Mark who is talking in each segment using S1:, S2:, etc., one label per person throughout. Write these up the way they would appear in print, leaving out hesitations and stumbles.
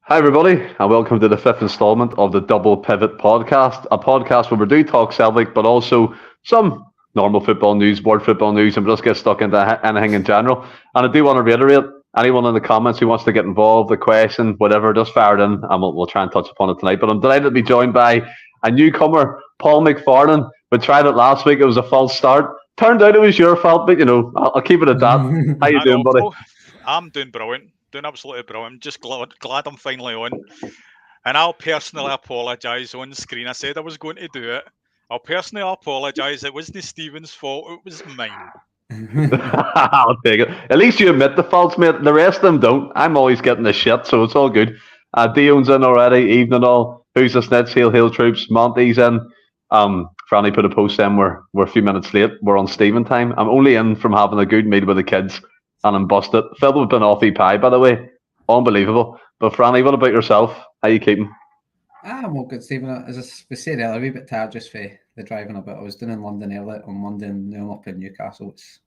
S1: Hi, everybody, and welcome to the fifth instalment of the Double Pivot Podcast, a podcast where we do talk Celtic, but also some normal football news, world football news, and we just get stuck into anything in general. And I do want to reiterate, anyone in the comments who wants to get involved, a question, whatever, just fire it in, and we'll try and touch upon it tonight. But I'm delighted to be joined by a newcomer, Paul McFarlane. We tried it last week, it was a false start. Turned out it was your fault, but, I'll keep it at that. How you doing, buddy?
S2: I'm doing brilliant. Doing absolutely brilliant. I'm just glad I'm finally on. And I'll personally apologise on screen. I said I was going to do it. I'll personally apologise. It wasn't Stephen's fault. It was mine.
S1: I'll take it. At least you admit the faults, mate. The rest of them don't. I'm always getting the shit, so it's all good. Dion's in already. Evening all. Who's the snitch? Hail troops. Monty's in. Franny put a post saying we're a few minutes late. We're on Stephen time. I'm only in from having a good meal with the kids. And I'm busted. Filled with banoffee pie, by the way. Unbelievable. But Franny, what about yourself? How you keeping?
S3: I'm all good, Stephen. As we said earlier, a wee bit tired just for the driving a bit. I was down in London earlier on Monday and now I'm up in Newcastle. It's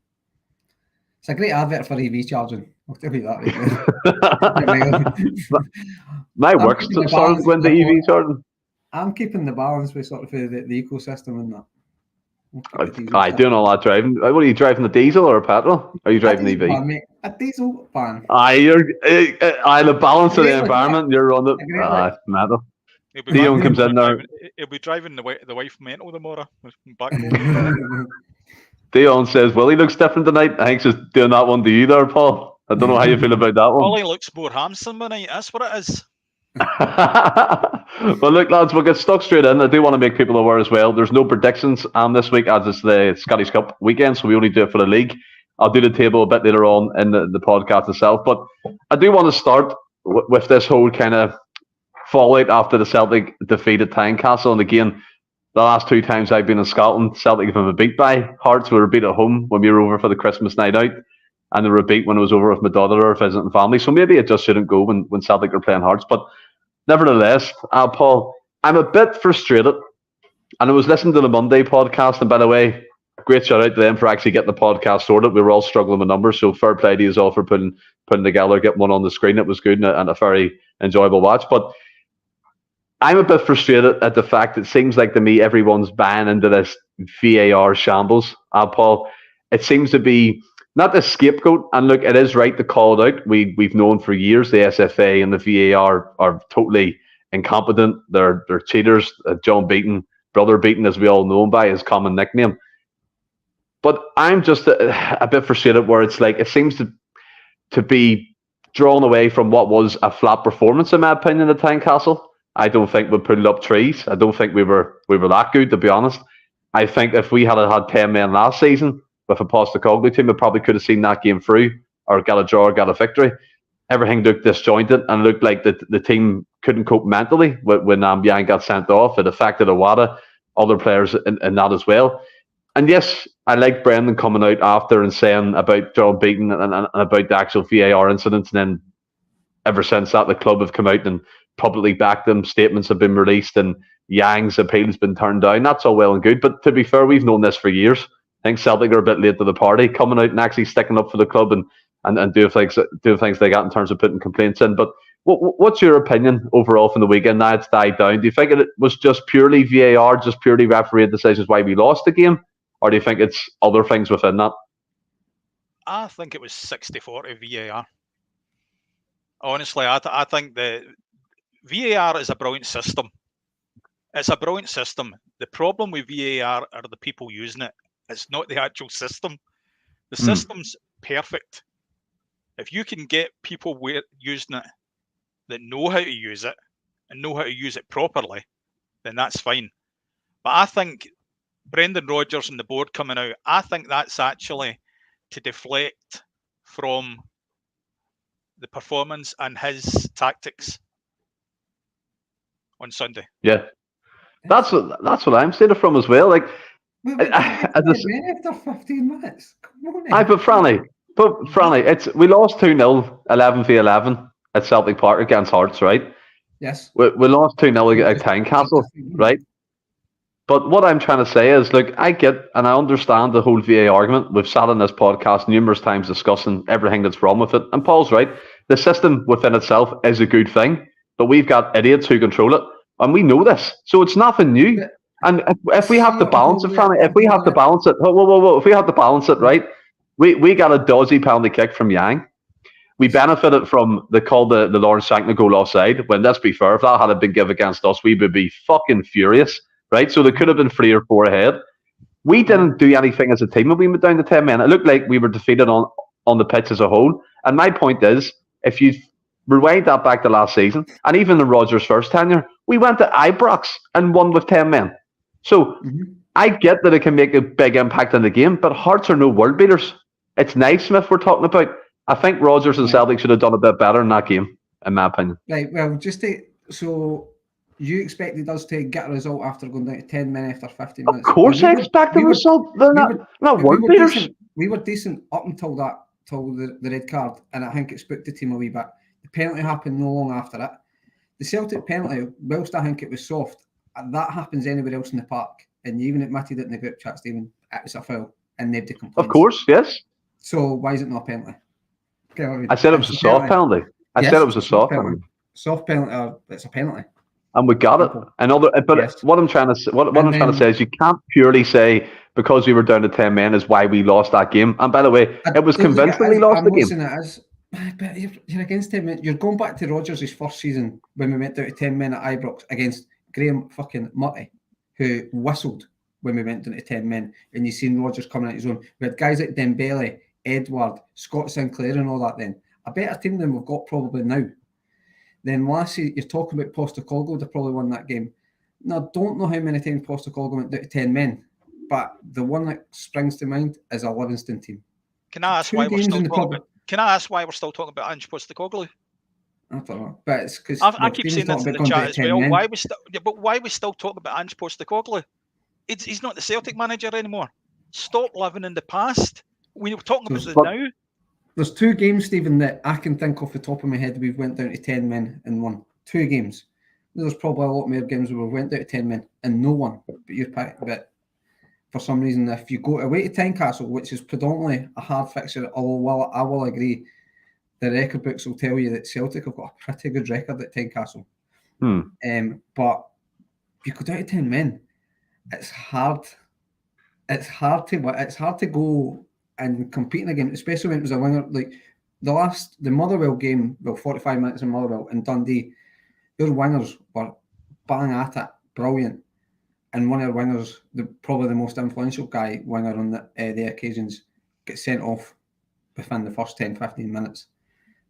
S3: a great advert for EV charging. I'll tell you that.
S1: My work's started going to EV charging.
S3: I'm keeping the balance with sort of the ecosystem and that.
S1: Doing all that driving. What are you driving, the diesel or a petrol? Are you driving EV?
S3: A diesel van.
S1: The balance of the environment. You're on it. Metal. Dion comes in there.
S2: He'll be driving the wife mental tomorrow.
S1: Dion says, "Well, he looks different tonight." I think she's doing that one to you there, Paul. I don't know how you feel about that one.
S2: Ollie looks more handsome tonight. That's what it is.
S1: Well, look, lads, we'll get stuck straight in. I do want to make people aware as well. There's no predictions this week as it's the Scottish Cup weekend, so we only do it for the league. I'll do the table a bit later on in the podcast itself, but I do want to start with this whole kind of fallout after the Celtic defeat at Tynecastle. And again, the last two times I've been in Scotland, Celtic have been beat by Hearts. We were beat at home when we were over for the Christmas night out, and they were beat when I was over with my daughter or visiting family. So maybe it just shouldn't go when Celtic are playing Hearts. But nevertheless, Paul, I'm a bit frustrated. And I was listening to the Monday podcast. And by the way, great shout out to them for actually getting the podcast sorted. We were all struggling with numbers. So fair play to you all for putting together, getting one on the screen. It was good and a very enjoyable watch. But I'm a bit frustrated at the fact it seems like to me everyone's buying into this VAR shambles. Paul, it seems to be not the scapegoat, and look, it is right to call it out. We've known for years the SFA and the VAR are totally incompetent. They're cheaters. John Beaton, Brother Beaton, as we all know him by his common nickname. But I'm just a bit frustrated where it's like it seems to be drawn away from what was a flat performance, in my opinion, at Tynecastle. I don't think we pulled up trees. I don't think we were that good, to be honest. I think if we had 10 men last season with a Postecoglou team, we probably could have seen that game through or got a draw or got a victory. Everything looked disjointed and looked like the team couldn't cope mentally when Yang got sent off. It affected Awada, other players in that as well. And yes, I like Brendan coming out after and saying about John Beaton and about the actual VAR incidents. And then ever since that, the club have come out and publicly backed them. Statements have been released and Yang's appeal has been turned down. That's all well and good. But to be fair, we've known this for years. I think Celtic are a bit late to the party, coming out and actually sticking up for the club and doing things they got in terms of putting complaints in. But what's your opinion overall from the weekend? Now it's died down. Do you think it was just purely VAR, just purely referee decisions why we lost the game? Or do you think it's other things within that?
S2: I think it was 60-40 VAR. Honestly, I think the VAR is a brilliant system. It's a brilliant system. The problem with VAR are the people using it. It's not the actual system. The system's perfect. If you can get people using it that know how to use it and know how to use it properly, then that's fine. But I think Brendan Rodgers and the board coming out, I think that's actually to deflect from the performance and his tactics on Sunday.
S1: Yeah, that's what I'm saying from as well. Like,
S3: after 15 minutes. Come on,
S1: but Franny, we lost 2-0, 11-11 at Celtic Park against Hearts, right?
S3: Yes.
S1: We lost 2-0 at Tynecastle, right? But what I'm trying to say is, look, I get and I understand the whole VA argument. We've sat on this podcast numerous times discussing everything that's wrong with it. And Paul's right. The system within itself is a good thing. but we've got idiots who control it, and we know this, so it's nothing new. And if we have to balance it, if we have to balance it, if we have to balance it, right? We got a dodgy penalty kick from Yang. We benefited from the Lawrence Shankly goal offside. When, let's be fair, if that had been given against us, we would be fucking furious, right? So there could have been 3 or 4 ahead. We didn't do anything as a team when we went down to 10 men. It looked like we were defeated on the pitch as a whole. And my point is, if you rewind that back to last season, and even the Rodgers' first tenure, we went to Ibrox and won with 10 men. So I get that it can make a big impact on the game, but Hearts are no world beaters. It's Naismith we're talking about. I think Rodgers and Celtic should have done a bit better in that game, in my opinion.
S3: Right, well, so you expected us to get a result after going down to 10 men after 15 minutes?
S1: Of course I expect a result. They're not world beaters.
S3: We were decent up until the red card, and I think it spooked the team a wee bit. The penalty happened no long after it. The Celtic penalty, whilst I think it was soft, that happens anywhere else in the park, and you even admitted it in the group chat, Stephen, it was a foul, and nobody complained.
S1: Of course, yes.
S3: So why is it not a penalty?
S1: I said it was a soft penalty. I said it was a soft penalty.
S3: Soft penalty, it's a penalty.
S1: And we got it. What I'm trying to say is you can't purely say because we were down to 10 men is why we lost that game. And by the way, it was convincingly lost the game.
S3: But you're against 10 men. You're going back to Rodgers' first season when we went down to 10 men at Ibrox against Graham fucking Murray, who whistled when we went down to 10 men. And you seen Rodgers coming out his own. We had guys like Dembele, Edward, Scott Sinclair and all that then. A better team than we've got probably now. Then last year, you're talking about Postecoglou, they probably won that game. Now, I don't know how many times Postecoglou went down to 10 men, but the one that springs to mind is a Livingston team.
S2: Can I ask why we're still talking about Ange Postecoglou?
S3: I don't know, but it's because
S2: I keep saying this in the chat as well. Why we still talking about Ange Postecoglou? He's not the Celtic manager anymore. Stop living in the past. We're talking about it now.
S3: There's 2 games, Stephen, that I can think off the top of my head we've went down to 10 men and won. 2 games. There's probably a lot more games where we went down to 10 men and no one. But for some reason, if you go away to Tynecastle, which is predominantly a hard fixture, although I will agree, the record books will tell you that Celtic have got a pretty good record at Tynecastle. But you go down to 10 men, it's hard. It's hard to go and compete in a game, especially when it was a winger. Like the Motherwell game, 45 minutes in Motherwell and Dundee, their wingers were bang at it, brilliant. And one of the wingers, probably the most influential winger on the occasions, gets sent off within the first 10-15 minutes.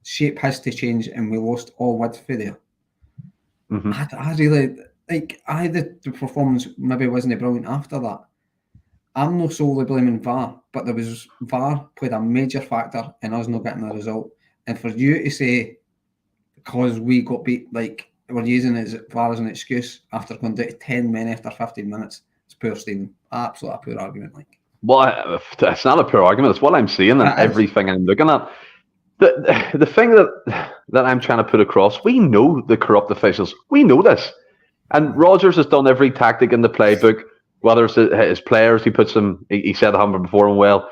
S3: Shape has to change, and we lost all width for there. I really the performance maybe wasn't brilliant after that. I'm not solely blaming VAR, but VAR played a major factor in us not getting a result. And for you to say, because we got beat, like we're using VAR as an excuse after going down to 10 men after 15 minutes, it's poor, Stephen. Absolutely a poor argument.
S1: Well, it's not a poor argument. It's what I'm seeing and everything I'm looking at. The thing that I'm trying to put across, we know the corrupt officials. We know this. And Rodgers has done every tactic in the playbook. Whether it's his players, he said to him before him well.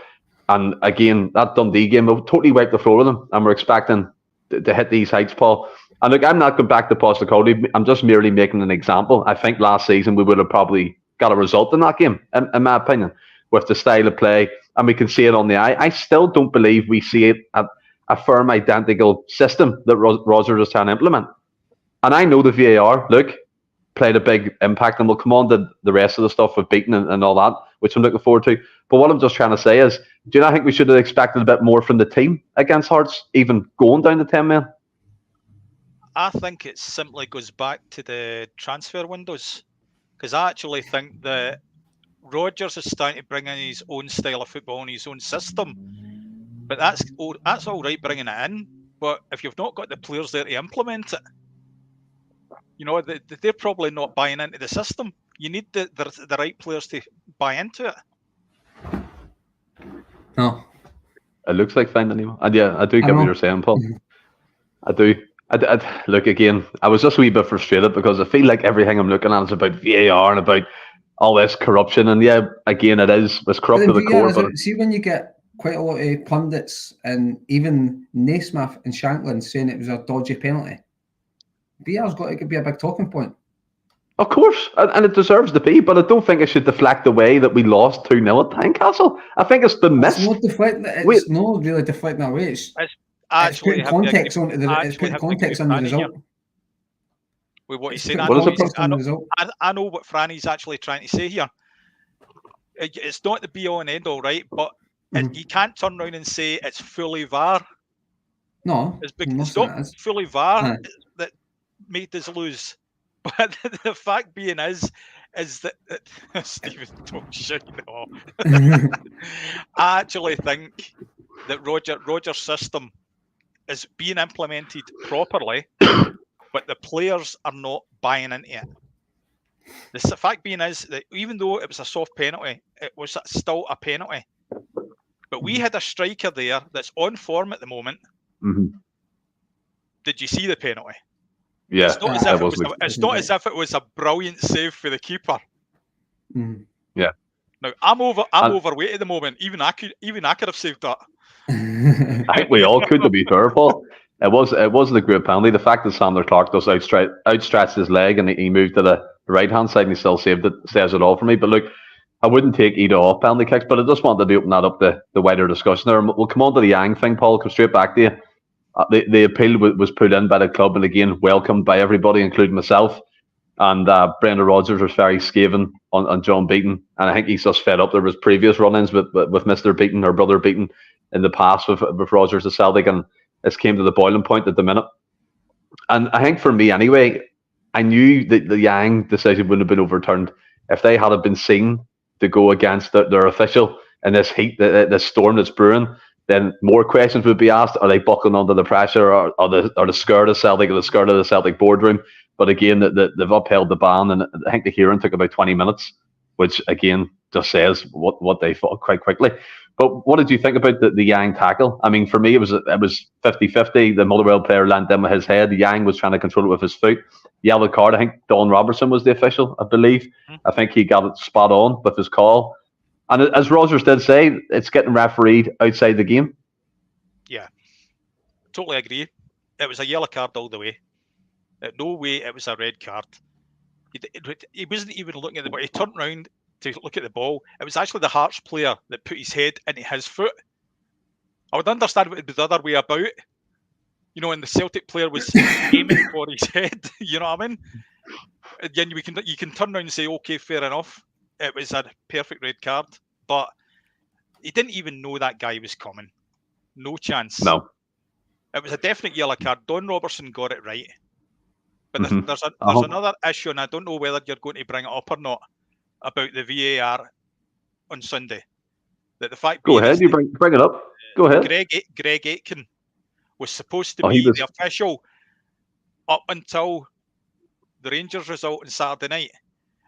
S1: And again, that Dundee game, will totally wipe the floor with them. And we're expecting to hit these heights, Paul. And look, I'm not going back to Postecoglou. I'm just merely making an example. I think last season we would have probably got a result in that game, in my opinion, with the style of play. And we can see it on the eye. I still don't believe we see it at a firm, identical system that Rodgers is trying to implement. And I know the VAR, look, played a big impact, and we'll come on to the rest of the stuff with beating and all that, which I'm looking forward to. But what I'm just trying to say is, do you not think we should have expected a bit more from the team against Hearts, even going down to 10 men?
S2: I think it simply goes back to the transfer windows, because I actually think that Rodgers is starting to bring in his own style of football and his own system. But that's all right bringing it in, but if you've not got the players there to implement it, you know, they're probably not buying into the system. You need the right players to buy into it.
S3: No.
S1: It looks like finding him. And yeah, I do get what you're saying, Paul. I do. Look, again, I was just a wee bit frustrated because I feel like everything I'm looking at is about VAR and about all this corruption. And yeah, again, it's corrupt to the core. But
S3: see, when you get quite a lot of pundits and even Naismith and Shanklin saying it was a dodgy penalty, VAR's got to be a big talking point.
S1: Of course, and it deserves to be, but I don't think it should deflect the way that we lost 2-0 at Tynecastle. I think it's been missed.
S3: It's not really deflecting away. It's putting context onto the result.
S2: With what he's saying,
S1: I
S2: know what Franny's actually trying to say here. It's not the be-all and end-all, right? But you can't turn around and say it's fully VAR.
S3: No,
S2: it's not fully VAR that made us lose. But the fact being is that Stephen, don't shit no. I actually think that Rodgers' system is being implemented properly, but the players are not buying into it. The fact being is that even though it was a soft penalty, it was still a penalty. But we had a striker there that's on form at the moment.
S1: Mm-hmm.
S2: Did you see the penalty?
S1: Yeah,
S2: it's not as if it was a brilliant save for the keeper.
S3: Mm.
S1: Yeah.
S2: Now I'm overweight at the moment. Even I could have saved that.
S1: I think we all could, to be fair, Paul. It wasn't a great penalty. The fact that Sander Clark just outstretched his leg and he moved to the right hand side and he still saved it says it all for me. But look, I wouldn't take either off penalty kicks, but I just wanted to open that up the wider discussion there. We'll come on to the Yang thing, Paul. Come straight back to you. The appeal was put in by the club and again welcomed by everybody, including myself. And Brendan Rodgers was very scathing on John Beaton, and I think he's just fed up. There was previous run-ins with Mr. Beaton or Brother Beaton in the past with Rodgers at Celtic, and this came to the boiling point at the minute. And I think for me anyway, I knew that the Yang decision wouldn't have been overturned if they had been seen to go against their official in this heat, this storm that's brewing. Then more questions would be asked. Are they buckling under the pressure? Or are they scared of Celtic? Are they scared of the Celtic boardroom? But again, they've upheld the ban, and I think the hearing took about 20 minutes, which again just says what they thought quite quickly. But what did you think about the Yang tackle? I mean, for me, it was 50-50. The Motherwell player landed in with his head. The Yang was trying to control it with his foot. Yellow card. I think Don Robertson was the official, I believe. I think he got it spot on with his call. And as Rodgers did say, it's getting refereed outside the game.
S2: Yeah, totally agree. It was a yellow card all the way. No way it was a red card. He wasn't even looking at the ball. He turned around to look at the ball. It was actually the Hearts player that put his head into his foot. I would understand if it was the other way about. You know, and the Celtic player was aiming for his head. You know what I mean? Again, you can turn around and say, okay, fair enough. It was a perfect red card, but he didn't even know that guy was coming. No chance.
S1: No.
S2: It was a definite yellow card. Don Robertson got it right. But there's another issue, and I don't know whether you're going to bring it up or not, about the VAR on Sunday. That the fact.
S1: Go ahead, you bring it up. Go ahead.
S2: Greg Aitken was supposed to be the official up until the Rangers result on Saturday night.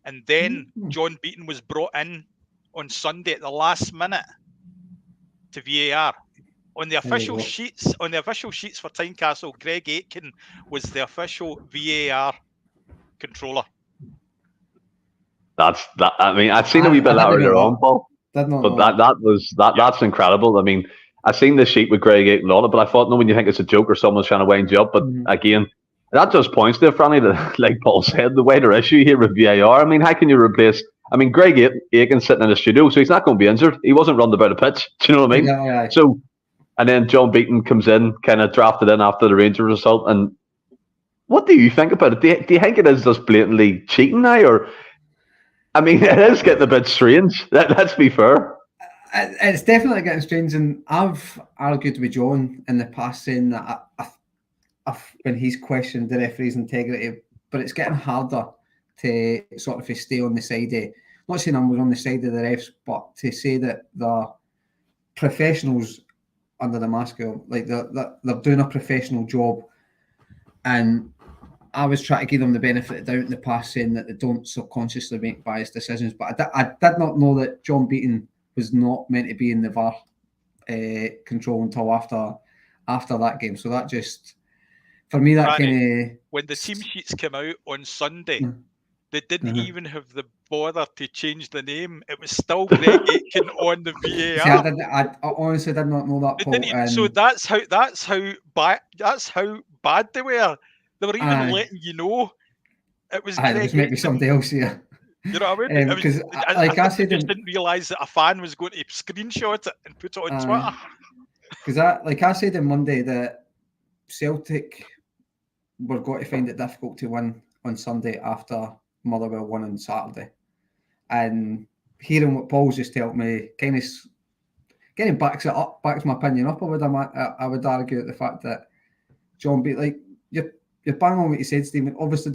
S2: And then John Beaton was brought in on Sunday at the last minute to VAR. On the official sheets for Tynecastle, Greg Aitken was the official VAR controller.
S1: That's that. I mean, I've seen a wee bit earlier on, Paul. That's incredible. I mean, I've seen the sheet with Greg Aitken on it, but I thought, no, when you think it's a joke or someone's trying to wind you up, but again. That just points to, Franny, that, like Paul said, the wider issue here with VAR. I mean, how can you replace... I mean, Greg Aiken's sitting in the studio, so he's not going to be injured. He wasn't running about a pitch. Do you know what I mean?
S3: Yeah.
S1: So, and then John Beaton comes in, kind of drafted in after the Rangers result. And what do you think about it? Do you think it is just blatantly cheating now? Or, I mean, it is getting a bit strange. Let's be fair.
S3: It's definitely getting strange. And I've argued with John in the past saying that when he's questioned the referee's integrity, but it's getting harder to sort of stay on the side of, not saying I'm on the side of the refs, but to say that the professionals under the mask of, like they're doing a professional job. And I was trying to give them the benefit of the doubt in the past, saying that they don't subconsciously make biased decisions. But I did not know that John Beaton was not meant to be in the VAR control until after that game. So that just... For me, that kind of...
S2: When the team sheets came out on Sunday, they didn't even have the bother to change the name. It was still Greg Aitken on the VAR.
S3: See, I honestly did not know that, Paul.
S2: So that's how bad they were. They were even letting you know it was
S3: It was maybe somebody else here.
S2: You know what I mean?
S3: Because
S2: I said, just didn't realise that a fan was going to screenshot it and put it on Twitter.
S3: Because I said on Monday that Celtic were going to find it difficult to win on Sunday after Motherwell won on Saturday. And hearing what Paul's just told me kind of backs my opinion up. I would argue at the fact that John Beat, like you're bang on what you said, Stephen. Obviously,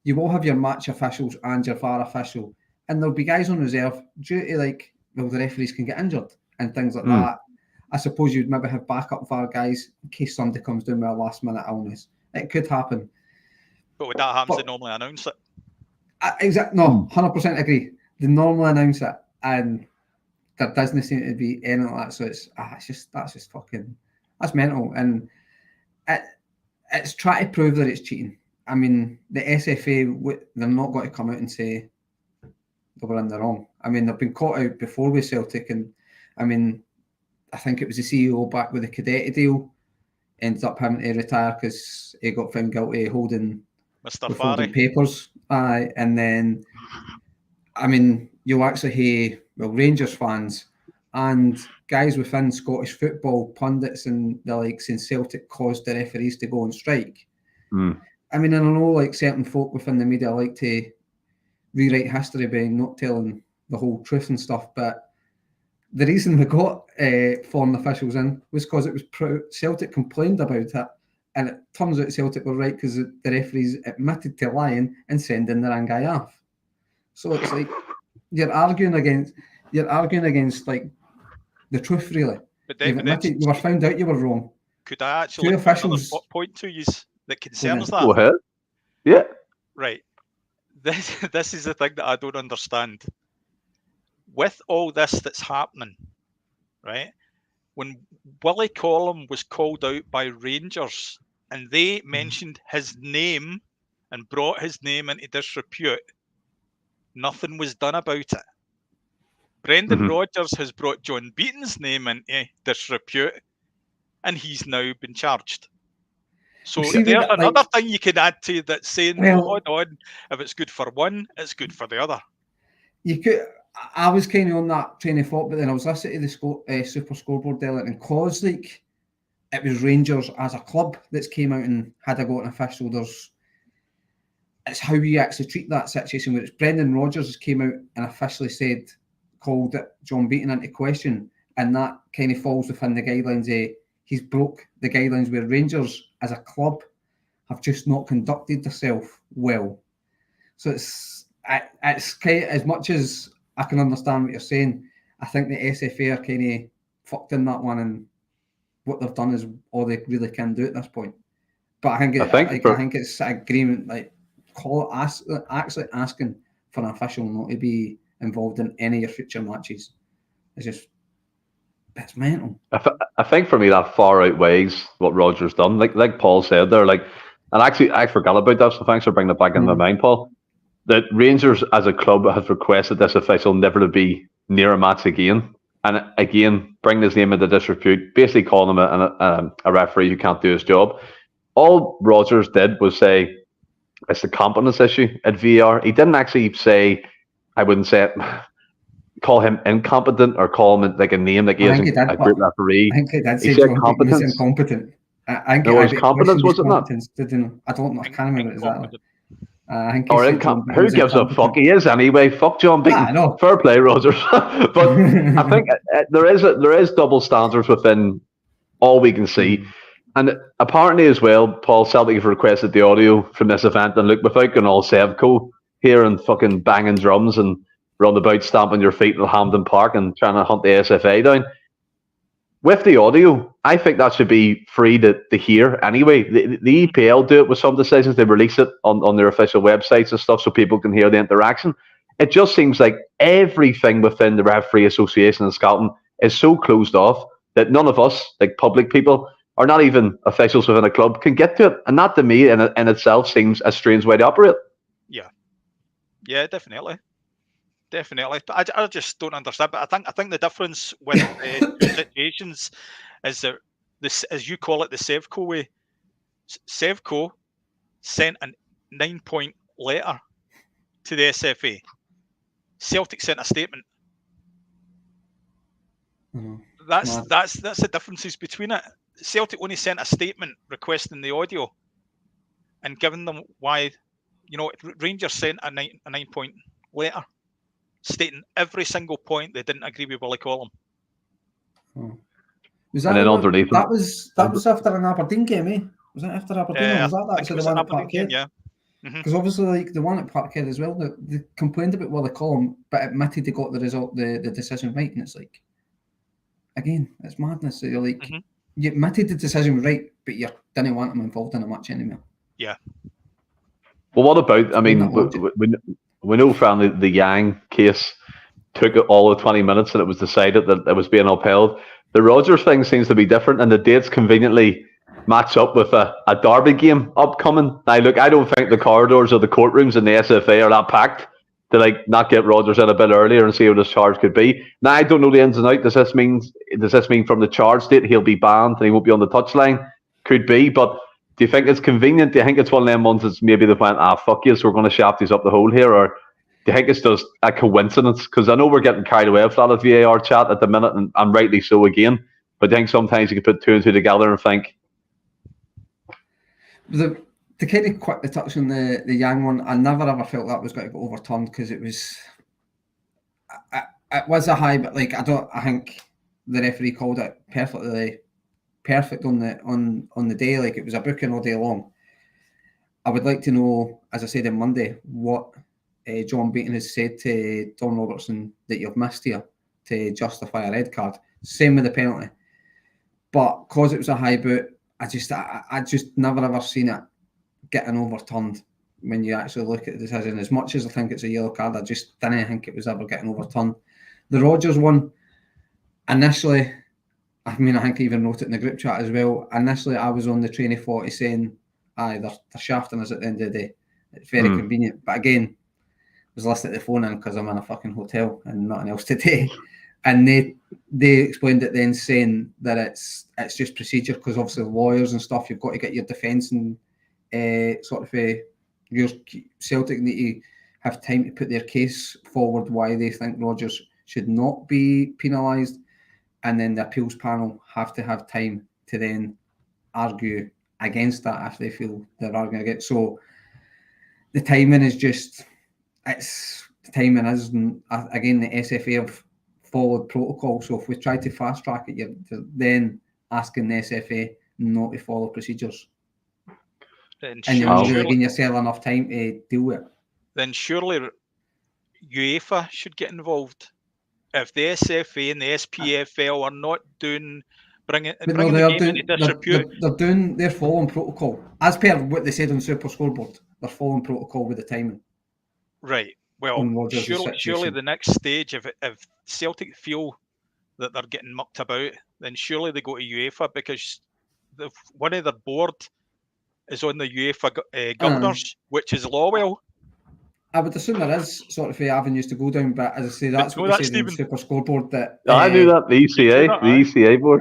S3: you will have your match officials and your VAR official, and there'll be guys on reserve due to the referees can get injured and things like that. I suppose you'd maybe have backup VAR guys in case somebody comes down with a last minute illness. It could happen.
S2: But when that happens, they normally announce it.
S3: Exactly. No, 100% agree. They normally announce it, and there doesn't seem to be anything like that. So that's mental, and it's trying to prove that it's cheating. I mean, the SFA, they're not going to come out and say they were in the wrong. I mean, they've been caught out before with Celtic, and I mean, I think it was the CEO back with the Cadetti deal ended up having to retire because he got found guilty of holding papers. And then, I mean, you'll actually hear Rangers fans and guys within Scottish football, pundits and the like, saying Celtic caused the referees to go on strike. I mean, and I know certain folk within the media like to rewrite history by not telling the whole truth and stuff, but the reason we got foreign officials in was because it was Celtic complained about it, and it turns out Celtic were right because the referees admitted to lying and sending the wrong guy off. So it's like you're arguing against the truth, really.
S2: But David,
S3: you were found out you were wrong.
S2: Could I actually put another point to you that concerns that?
S1: Go ahead. Yeah.
S2: Right. This is the thing that I don't understand. With all this that's happening, right? When Willie Collum was called out by Rangers and they mentioned his name and brought his name into disrepute, nothing was done about it. Brendan Rodgers has brought John Beaton's name into disrepute and he's now been charged. So there's another thing you can add to that saying, hold on, if it's good for one, it's good for the other.
S3: You could. I was kind of on that train of thought, but then I was listening to the Super Scoreboard earlier, and cause it was Rangers as a club that came out and had a go at an official. It's how you actually treat that situation. Where it's Brendan Rodgers came out and officially called it John Beaton into question, and that kind of falls within the guidelines. He's broke the guidelines where Rangers as a club have just not conducted themselves well. So it's kind of, as much as I can understand what you're saying, I think the SFA are kind of fucked in that one, and what they've done is all they really can do at this point. But I think it's an agreement, actually asking for an official not to be involved in any of your future matches. It's mental.
S1: I think for me that far outweighs what Rodgers done. Like Paul said there, and actually I forgot about that, so thanks for bringing it back in my mind, Paul. That Rangers as a club have requested this official never to be near a match again, and again bring his name into disrepute, basically calling him a referee who can't do his job. All Rodgers did was say it's a competence issue at VAR. He didn't actually say, I wouldn't say it, call him incompetent or call him like a name like he isn't a great referee.
S3: I think he did say John Beaton was incompetent. I think
S1: it was competence, was it not?
S3: I don't know. I can't remember exactly.
S1: Who gives a fuck? He is anyway. Fuck John Beaton. Fair play, Rodgers. But I think there is double standards within all we can see, and apparently as well, Paul, Celtic have requested the audio from this event, and look, without going all Sevco here and fucking banging drums and run about stamping your feet in Hampden Park and trying to hunt the SFA down. With the audio, I think that should be free to hear anyway. The EPL do it with some decisions. They release it on their official websites and stuff so people can hear the interaction. It just seems like everything within the Referee Association in Scotland is so closed off that none of us, like public people, or not even officials within a club, can get to it. And that to me in itself seems a strange way to operate.
S2: Yeah, definitely. But I just don't understand. But I think the difference with the situations is that this, as you call it, the Sevco way. Sevco sent a 9-point letter to the SFA. Celtic sent a statement. That's the differences between it. Celtic only sent a statement requesting the audio and giving them why. Rangers sent a 9-point letter stating every single point they didn't agree with Willie Collum.
S3: Was that
S1: and then underneath
S3: that was after an Aberdeen game, eh? Was that after Aberdeen? Or was that
S2: the one at Parkhead? Yeah.
S3: Because obviously, like the one at Parkhead as well, they complained about Willie Collum, but admitted they got the result, the decision right, and it's like, again, it's madness. So you're like, you admitted the decision was right, but you didn't want him involved in a match anymore.
S2: Yeah.
S1: Well, what about? I mean, we know from the Yang case took all of 20 minutes, and it was decided that it was being upheld. The Rodgers thing seems to be different, and the dates conveniently match up with a derby game upcoming. Now, look, I don't think the corridors or the courtrooms in the SFA are that packed to not get Rodgers in a bit earlier and see what his charge could be. Now, I don't know the ins and outs. Does this mean from the charge date he'll be banned and he won't be on the touchline? Could be, but do you think it's convenient? Do you think it's one of them ones that's maybe they went, fuck you, so we're going to shaft these up the hole here? Or do you think it's just a coincidence? Because I know we're getting carried away with a lot of VAR chat at the minute, and rightly so again. But I think sometimes you can put two and two together and think.
S3: To kind of quickly touch on the Yang one, I never ever felt that was going to get overturned because it was a high, but I think the referee called it perfect on the day. Like, it was a booking all day long. I would like to know, as I said on Monday, what John Beaton has said to Tom Robertson that you've missed here to justify a red card. Same with the penalty, but because it was a high boot, I just never ever seen it getting overturned when you actually look at the decision. As much as I think it's a yellow card, I just didn't think it was ever getting overturned. The Rodgers one, initially, I think I even wrote it in the group chat as well. Initially, I was on the train of 40 saying, they're shafting us at the end of the day. It's very convenient. But again, I was listening to the phone in because I'm in a fucking hotel and nothing else to do. And they explained it then, saying that it's just procedure because obviously lawyers and stuff, you've got to get your defence and your Celtic need to have time to put their case forward why they think Rodgers should not be penalised, and then the appeals panel have to have time to then argue against that if they feel they're arguing against. So the timing is again, the SFA have followed protocol. So if we try to fast track it, you're then asking the SFA not to follow procedures. And you're giving yourself enough time to deal with it.
S2: Then surely UEFA should get involved. If the SFA and the SPFL are not bringing the game into disrepute,
S3: they're following protocol as per what they said on Super Scoreboard. They're following protocol with the timing.
S2: Right. Well, surely the next stage, if Celtic feel that they're getting mucked about, then surely they go to UEFA because one of their board is on the UEFA governors, which is Lawwell.
S3: I would assume there is sort of avenues to go down, but as I say, that's what they said in Super Scoreboard. That
S1: I knew that the ECA board.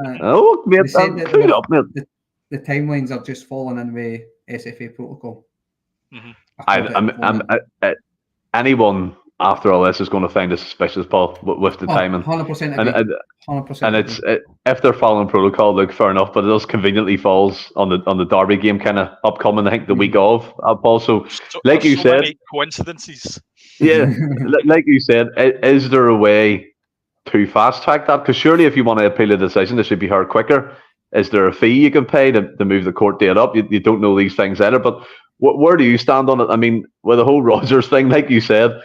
S3: The timelines are just falling in with SFA protocol.
S1: Anyone after all this is going to find it suspicious, Paul, with the timing.
S3: 100%. 100%.
S1: And it's if they're following protocol, look, fair enough. But it does conveniently falls on the derby game, kind of upcoming. I think the week of, Paul. So like you said,
S2: many coincidences.
S1: Yeah, like you said, is there a way to fast track that? Because surely, if you want to appeal a decision, it should be heard quicker. Is there a fee you can pay to move the court date up? You don't know these things either, but where do you stand on it? I mean, with the whole Rodgers thing, like you said,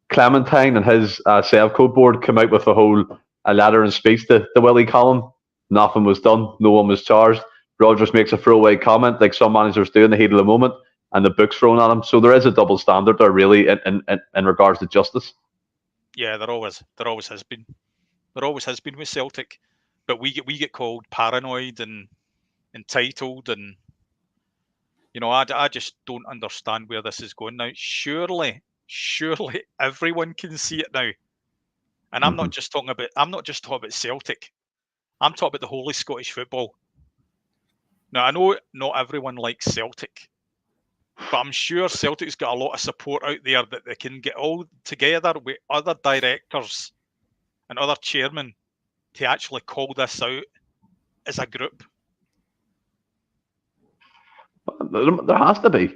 S1: Clementine and his Sevco board come out with a letter and speech to Willie Collum. Nothing was done. No one was charged. Rodgers makes a throwaway comment like some managers do in the heat of the moment, and the book's thrown at him. So there is a double standard there, really, in regards to justice.
S2: Yeah, there always has been. There always has been with Celtic, but we get called paranoid and entitled, and I just don't understand where this is going now. Surely everyone can see it now, and I'm not just talking about Celtic. I'm talking about the whole of Scottish football. Now I know not everyone likes Celtic, But I'm sure Celtic's got a lot of support out there that they can get all together with other directors and other chairmen to actually call this out as a group.
S1: There has to be.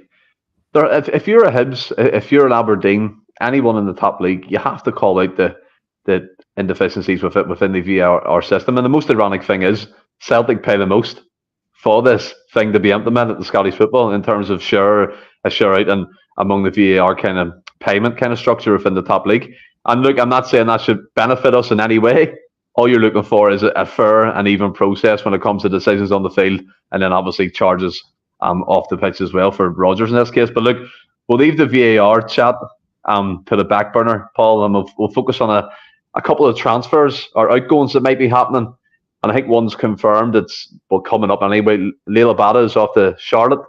S1: If you're a Hibs, if you're an Aberdeen, anyone in the top league, you have to call out the indeficiencies within the VAR system. And the most ironic thing is Celtic pay the most for this thing to be implemented in Scottish football in terms of share out and among the VAR kind of payment kind of structure within the top league. And look, I'm not saying that should benefit us in any way. All you're looking for is a fair and even process when it comes to decisions on the field, and then obviously charges off the pitch as well for Rodgers in this case. But look, we'll leave the VAR chat to the back burner, Paul, and we'll focus on a couple of transfers or outgoings that might be happening. And I think one's confirmed. It's coming up anyway. Leila Bada is off to Charlotte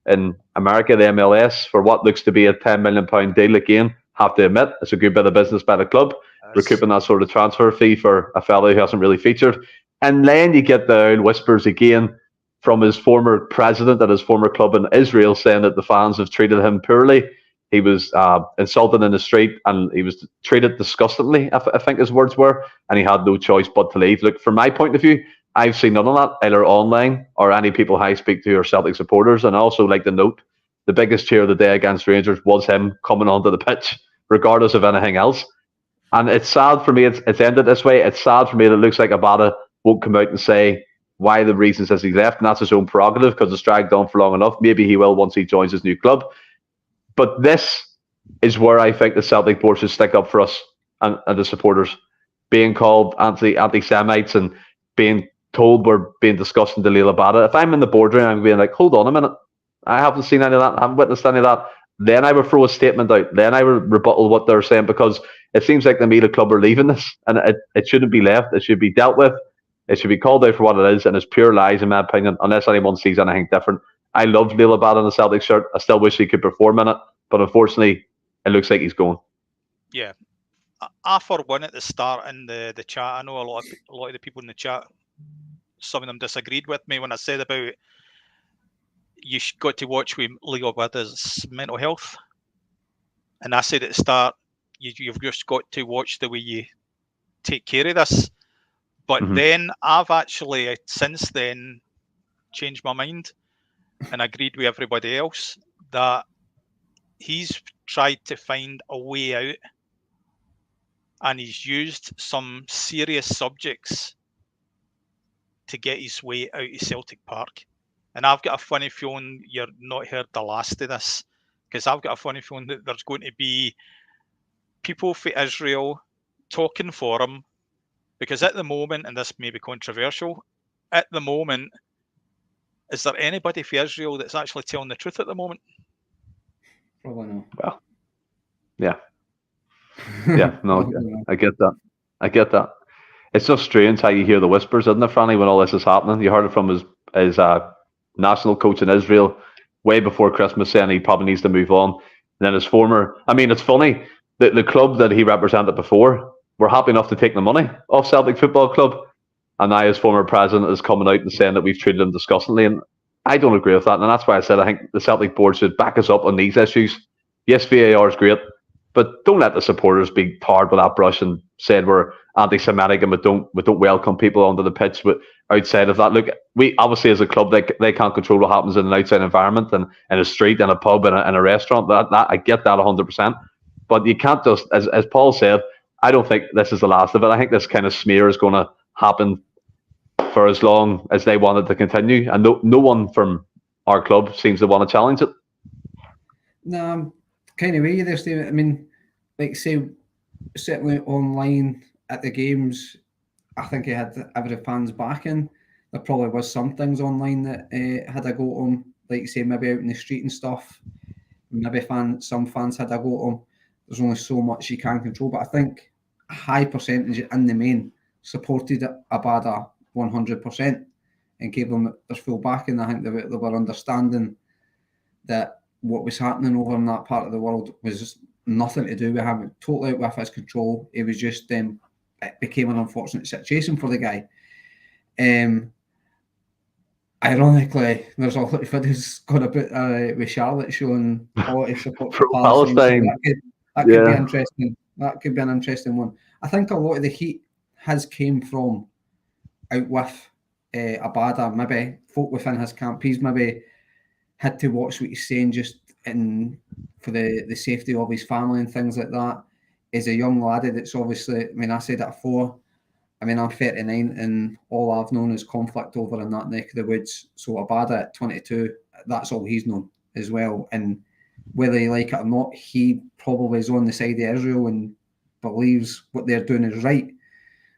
S1: in America, the MLS, for what looks to be a £10 million deal. Again, have to admit, it's a good bit of business by the club, recouping that sort of transfer fee for a fellow who hasn't really featured. And then you get the old whispers again from his former president at his former club in Israel, saying that the fans have treated him poorly. He was insulted in the street and he was treated disgustingly, I think his words were, and he had no choice but to leave. Look, from my point of view, I've seen none of that, either online or any people I speak to are Celtic supporters. And I also like to note the biggest cheer of the day against Rangers was him coming onto the pitch, regardless of anything else. And it's sad for me it's ended this way. It's sad for me that it looks like Abada won't come out and say why the reasons as he left, and that's his own prerogative because it's dragged on for long enough. Maybe he will once he joins his new club. But this is where I think the Celtic board should stick up for us and the supporters. Being called anti-Semites and being told we're being disgusting to Leila Bada. If I'm in the boardroom, I'm being like, hold on a minute. I haven't seen any of that. I haven't witnessed any of that. Then I would throw a statement out. Then I would rebuttal what they're saying because it seems like the media club are leaving this and it shouldn't be left. It should be dealt with. It should be called out for what it is, and it's pure lies, in my opinion, unless anyone sees anything different. I love Leila Bada in the Celtic shirt. I still wish he could perform in it, but unfortunately, it looks like he's going.
S2: Yeah. I for one, at the start in the chat, I know a lot of the people in the chat, some of them disagreed with me when I said about you got to watch with Leila Bada's mental health. And I said at the start, you've just got to watch the way you take care of this. But then I've actually, since then, changed my mind and agreed with everybody else that he's tried to find a way out and he's used some serious subjects to get his way out of Celtic Park. And I've got a funny feeling you're not heard the last of this because I've got a funny feeling that there's going to be people for Israel talking for him. Because at the moment, and this may be controversial, at the moment, is there anybody for Israel that's actually telling the truth at the moment?
S3: Probably not.
S1: Well, yeah. Yeah, no, I get that. It's just strange how you hear the whispers, isn't it, Franny, when all this is happening? You heard it from his national coach in Israel way before Christmas saying he probably needs to move on. And then his former, I mean, it's funny, the club that he represented before were happy enough to take the money off Celtic Football Club. And now his former president is coming out and saying that we've treated him disgustingly. And I don't agree with that. And that's why I said I think the Celtic board should back us up on these issues. Yes, VAR is great, but don't let the supporters be tarred with that brush and said we're anti-Semitic and we don't welcome people onto the pitch. But outside of that, look, we obviously as a club they can't control what happens in an outside environment and in a street and a pub and a restaurant. That I get that 100%. But you can't just, as Paul said, I don't think this is the last of it. I think this kind of smear is going to happen for as long as they want it to continue. And no one from our club seems to want to challenge it.
S3: No, I'm kind of with you there, Steve. I mean, like say, certainly online at the games, I think he had every fan's backing. There probably was some things online that had a go at him, like say maybe out in the street and stuff. Maybe some fans had a go at him. There's only so much you can control, but I think a high percentage in the main supported Abada 100% and gave them their full backing. I think they were understanding that what was happening over in that part of the world was nothing to do with him, totally out with his control. It was just it became an unfortunate situation for the guy. Ironically, there's a lot of videos going about with Charlotte showing quality support for
S1: Palestine.
S3: So that could be interesting. That could be an interesting one. I think a lot of the heat has came from out with Abada. Maybe folk within his camp, he's maybe had to watch what he's saying just for the safety of his family and things like that. As a young laddie that's obviously, I mean, I said that before, I mean, I'm 39 and all I've known is conflict over in that neck of the woods. So Abada at 22, that's all he's known as well. And whether you like it or not, he probably is on the side of Israel and believes what they're doing is right.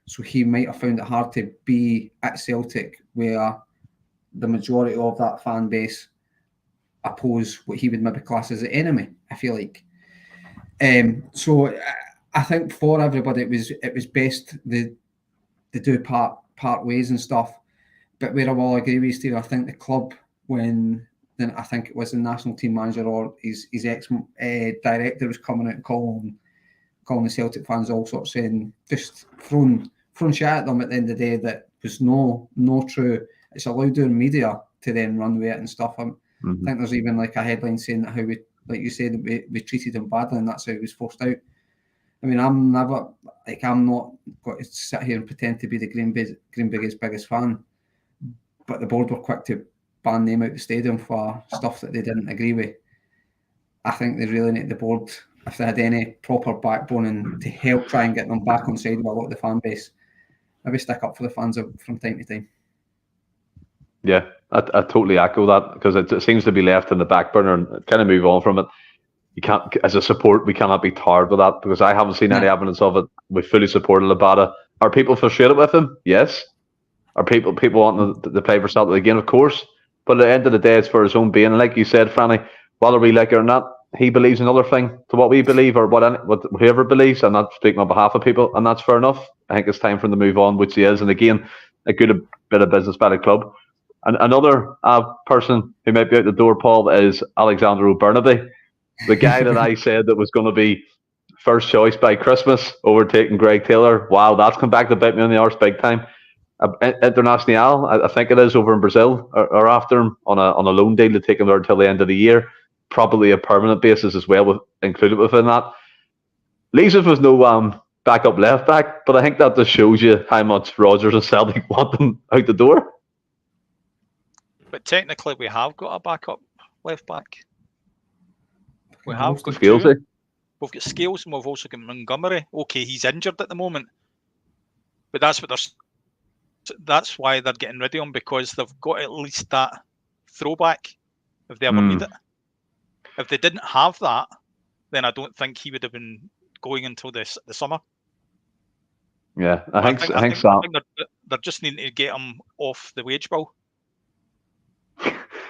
S3: So he might have found it hard to be at Celtic where the majority of that fan base oppose what he would maybe class as the enemy, I feel like. So I think for everybody it was best they do part ways and stuff. But where I will agree with you, Steve, I think the club, when then I think it was the national team manager or his ex director was coming out and calling the Celtic fans all sorts, saying just throwing shit at them at the end of the day that was no true. It's allowed doing media to then run with it and stuff. I think there's even like a headline saying that how we, like you said, we treated him badly and that's how he was forced out. I mean, I'm not going to sit here and pretend to be the Green Big's biggest fan, but the board were quick to ban them out the stadium for stuff that they didn't agree with. I think they really need the board, if they had any proper backbone and to help try and get them back on side with a lot of the fan base, maybe stick up for the fans from time to time.
S1: Yeah, I totally echo that because it seems to be left in the back burner and kind of move on from it. You can't, as a support, we cannot be tarred with that because I haven't seen any evidence of it. We fully supported Labada. Are people frustrated with him? Yes. Are people wanting to play for Celtic again? Of course. But at the end of the day, it's for his own being. And like you said, Franny, whether we like it or not, he believes another thing to what we believe or what whoever believes. I'm not speaking on behalf of people, and that's fair enough. I think it's time for him to move on, which he is. And again, a good bit of business by the club. And another person who might be out the door, Paul, is Alexander O'Byrnaby. The guy that I said that was going to be first choice by Christmas, overtaking Greg Taylor. Wow, that's come back to bite me on the arse big time. Internacional, I think it is, over in Brazil, are after him on a loan deal to take him there until the end of the year. Probably a permanent basis as well, included within that. Leaves us with no backup left back, but I think that just shows you how much Rodgers and Celtic want them out the door. But
S2: technically, we have got a backup left back. We have got
S1: Scales.
S2: We've got Scales and we've also got Montgomery. Okay, he's injured at the moment, but that's why they're getting rid of him, because they've got at least that throwback if they ever need it. If they didn't have that, then I don't think he would have been going until the summer.
S1: Yeah, I think
S2: they're just needing to get him off the wage bill.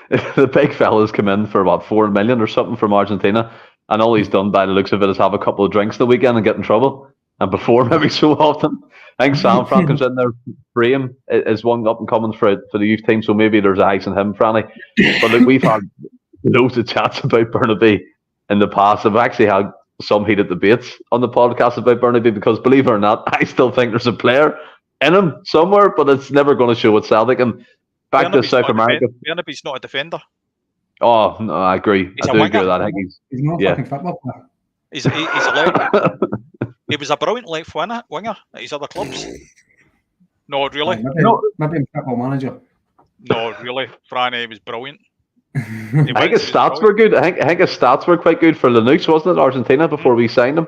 S1: The big fella's come in for about 4 million or something from Argentina, and all he's done by the looks of it is have a couple of drinks the weekend and get in trouble and perform every so often. I think Sam Franken's in there. Brahim is one up and coming for the youth team, so maybe there's eyes on him, Franny. But look, we've had loads of chats about Burnaby in the past. I've actually had some heated debates on the podcast about Burnaby because, believe it or not, I still think there's a player in him somewhere, but it's never going to show at Celtic. And back to South America.
S2: Burnaby's not a defender.
S1: Oh, no, I agree. I do agree with that. I think
S3: he's not a fucking football player.
S2: He's a left. He was a brilliant left winger at his other clubs. No, really.
S3: Maybe a football manager.
S2: No, really. Franny was brilliant.
S1: I think his stats were good. I think his stats were quite good for Lanús, wasn't it, Argentina, before we signed him?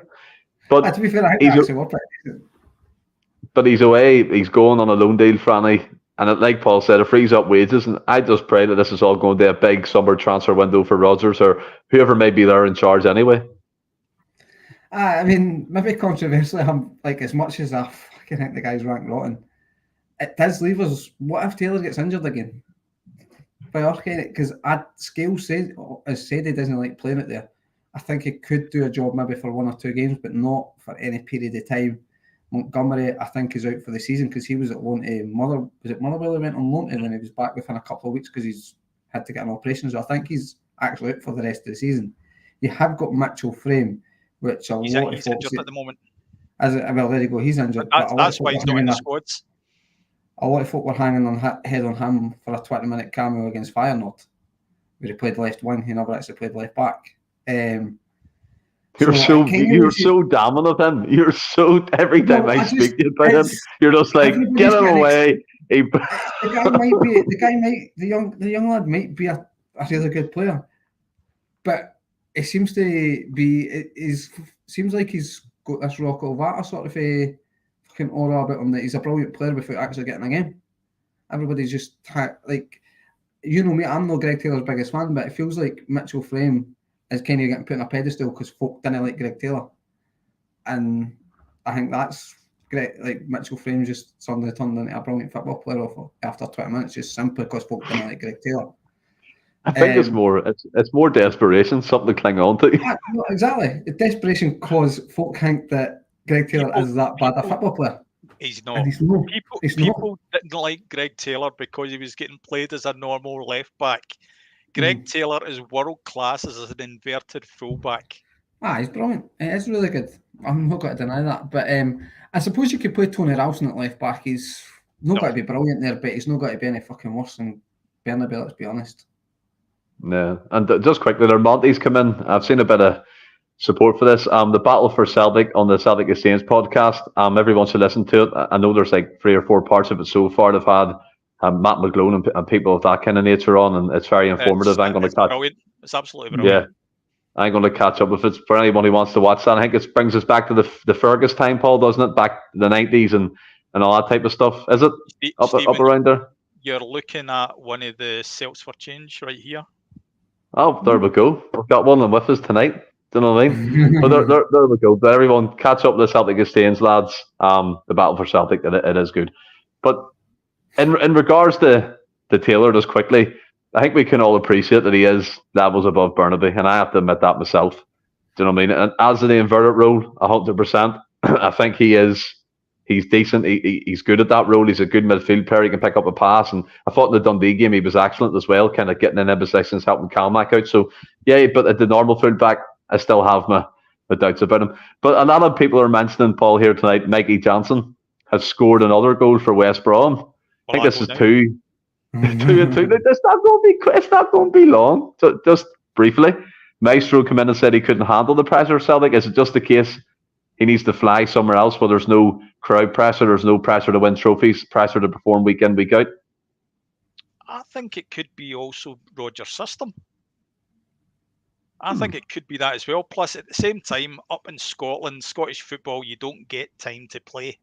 S1: But
S3: to be fair, I think actually worked out.
S1: But he's away. He's going on a loan deal, Franny. And like Paul said, it frees up wages. And I just pray that this is all going to a big summer transfer window for Rodgers or whoever may be there in charge anyway.
S3: I mean, maybe controversially, I'm like, as much as I fucking think the guy's ranked rotten, it does leave us. What if Taylor gets injured again? Because Scales has said he doesn't like playing it there. I think he could do a job maybe for 1 or 2 games, but not for any period of time. Montgomery, I think, is out for the season because he was at loan to Motherwell. He went on loan to, and then he was back within a couple of weeks because he's had to get an operation. So I think he's actually out for the rest of the season. You have got Mitchell Frame, which a lot of folks
S2: injured at the moment.
S3: Well, there you go. He's injured.
S2: That's why he's not in the squads.
S3: a lot of folk were hanging on head on him for a 20-minute cameo against Feyenoord, where he played left wing. He never actually played left back.
S1: You're so damning of him. You're so every time I speak to you about him, you're just like, get him away.
S3: The young lad might be a really good player, but it seems to be. Seems like he's got this Rocco Vata sort of a fucking aura about him that he's a brilliant player without actually getting a game. Everybody's just like, you know me. I'm not Greg Taylor's biggest fan, but it feels like Mitchell Frame is kind of getting put on a pedestal because folk didn't like Greg Taylor, and I think that's great. Like Mitchell Frame just suddenly turned into a brilliant football player after 20 minutes, just simply because folk didn't like Greg Taylor.
S1: I think it's more desperation, something to cling on to.
S3: Yeah, no, exactly. The desperation cause folk think that Greg Taylor is that bad a football player.
S2: He's not. People didn't like Greg Taylor because he was getting played as a normal left back. Greg Taylor is world class as an inverted fullback.
S3: He's brilliant. It is really good. I'm not going to deny that. But I suppose you could play Tony Ralston at left back. He's not going to be brilliant there, but he's not going to be any fucking worse than Bernabeu, let's be honest.
S1: Yeah, and just quickly, their Monty's come in. I've seen a bit of support for this. The Battle for Celtic on the Celtic Exchange podcast. Everyone should listen to it. I know there's like 3 or 4 parts of it so far. They've had Matt McGlone and people of that kind of nature on, and it's very informative.
S2: It's absolutely brilliant.
S1: Yeah, I'm going to catch up with it for anyone who wants to watch that. I think it brings us back to the Fergus time, Paul, doesn't it? Back the 90s and all that type of stuff. Is it up around there?
S2: You're looking at one of the Celts for Change right here.
S1: Oh, there we go. We've got one of them with us tonight. Do you know what I mean? But there we go. But everyone, catch up with the Celtic Exchange, lads. The Battle for Celtic, it is good. But in regards to Taylor, just quickly, I think we can all appreciate that he is levels above Bernabeu, and I have to admit that myself. Do you know what I mean? And as the inverted role, 100%, I think he's decent. He's good at that role. He's a good midfield player. He can pick up a pass. And I thought in the Dundee game he was excellent as well, kind of getting in positions, helping Calmack out. So, yeah, but at the normal fullback, I still have my doubts about him. But a lot of people are mentioning, Paul, here tonight, Mikey Johnston has scored another goal for West Brom. I think this is 2 and 2. It's not going to be long. So just briefly, Maestro came in and said he couldn't handle the pressure of Celtic. Is it just the case he needs to fly somewhere else where there's no crowd pressure, there's no pressure to win trophies, pressure to perform week in, week out?
S2: I think it could be also Rodgers' system. I think it could be that as well. Plus, at the same time, up in Scotland, Scottish football, you don't get time to play.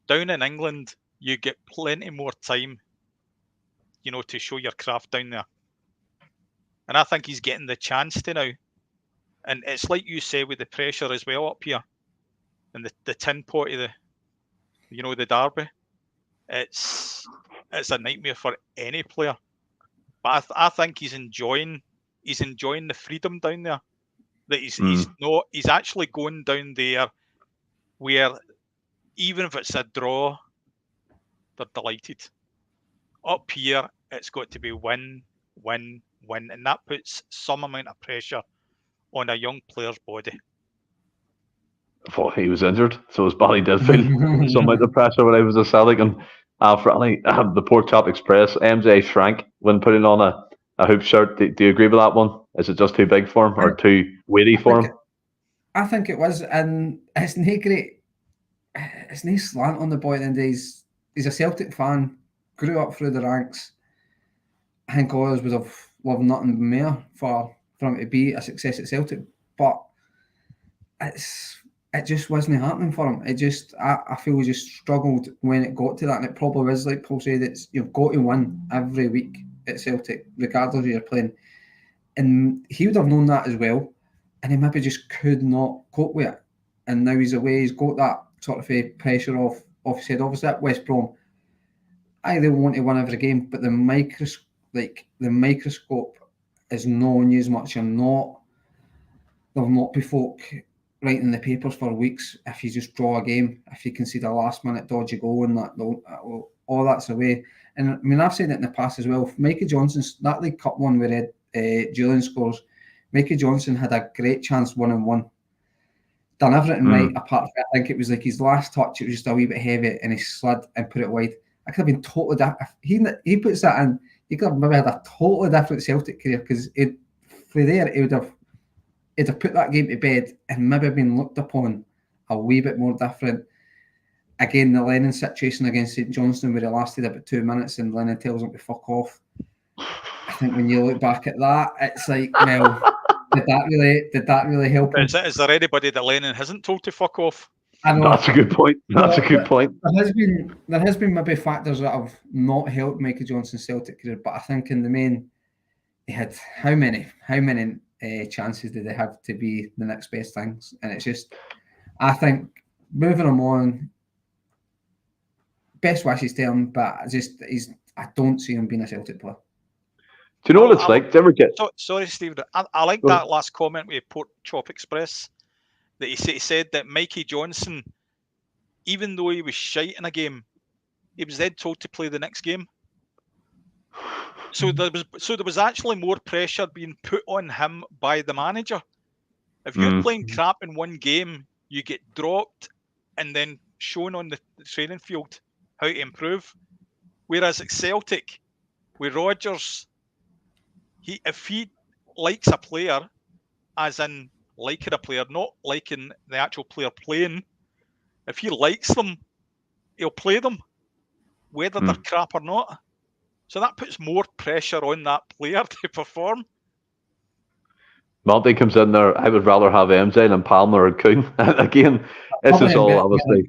S2: Down in England, you get plenty more time, to show your craft down there. And I think he's getting the chance to now. And it's like you say with the pressure as well up here, and the tin pot of the derby. It's a nightmare for any player. But I think he's enjoying the freedom down there. That he's actually going down there where even if it's a draw, they're delighted. Up here, it's got to be win, win, win, and that puts some amount of pressure on a young player's body.
S1: Well, he was injured, so his body did feel some amount of pressure when I was a Celtic. And the Pork Chop Express, MJ shrank when putting on a hoop shirt. Do you agree with that one? Is it just too big for him or too weighty for him?
S3: I think it was, and it's no great. It's no slant on the boy. And he's a Celtic fan, grew up through the ranks. I think all of us would have loved nothing more for him to be a success at Celtic, but it just wasn't happening for him. I feel he just struggled when it got to that, and it probably was like Paul said, you've got to win every week at Celtic, regardless of who you're playing. And he would have known that as well, and he maybe just could not cope with it. And now he's away, he's got that sort of a pressure off his head. Obviously at West Brom, they want to win every game, but the microscope is not on you as much. There'll not be folk writing in the papers for weeks if you just draw a game, if you concede a last minute dodgy goal, and all that's away. And I mean, I've said it in the past as well. Mikey Johnston's that League Cup one where Julian scores, Mikey Johnston had a great chance 1-on-1 done everything right, apart from, I think it was like his last touch, it was just a wee bit heavy, and he slid and put it wide. I could have been totally different. If he puts that in, he could have maybe had a totally different Celtic career, because for there, he'd have put that game to bed and maybe been looked upon a wee bit more different. Again, the Lennon situation against St Johnstone, where he lasted about 2 minutes and Lennon tells him to fuck off. I think when you look back at that, it's like, well, did that really help him?
S2: Is there anybody that Lennon hasn't told to fuck off?
S3: I know.
S1: That's a good point. That's a good point.
S3: There has been maybe factors that have not helped Mikey Johnston's Celtic career, but I think in the main, he had how many chances did they have to be the next best things? And it's just, I think moving him on, best wishes to him, but I don't see him being a Celtic player.
S1: Do you know what it's like? Do you ever get...
S2: Sorry, Steve. I like that last comment with Port Chop Express, that he said that Mikey Johnston, even though he was shite in a game, he was then told to play the next game. So there was actually more pressure being put on him by the manager. If you're playing crap in one game, you get dropped and then shown on the training field how to improve. Whereas at Celtic, with Rodgers, if he likes a player, as in liking a player, not liking the actual player playing, if he likes them, he'll play them, whether they're crap or not. So that puts more pressure on that player to perform.
S1: Monty comes in there. I would rather have MJ than Palmer or Kuhn. Again, this is all obviously.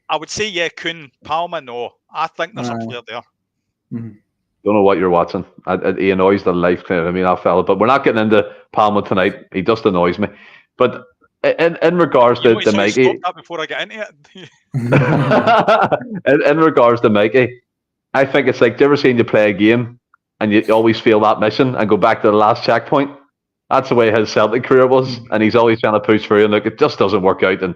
S2: I would say, yeah, Kuhn. Palmer, no. I think there's a player there.
S1: Don't know what you're watching. He annoys the life out of me, that fella. But we're not getting into Palmer tonight. He just annoys me. But in regards to Mikey,
S2: stop that before I get into
S1: it. in regards to Mikey, I think it's like, do you ever seen you play a game and you always fail that mission and go back to the last checkpoint? That's the way his Celtic career was, and he's always trying to push through, and look, it just doesn't work out, and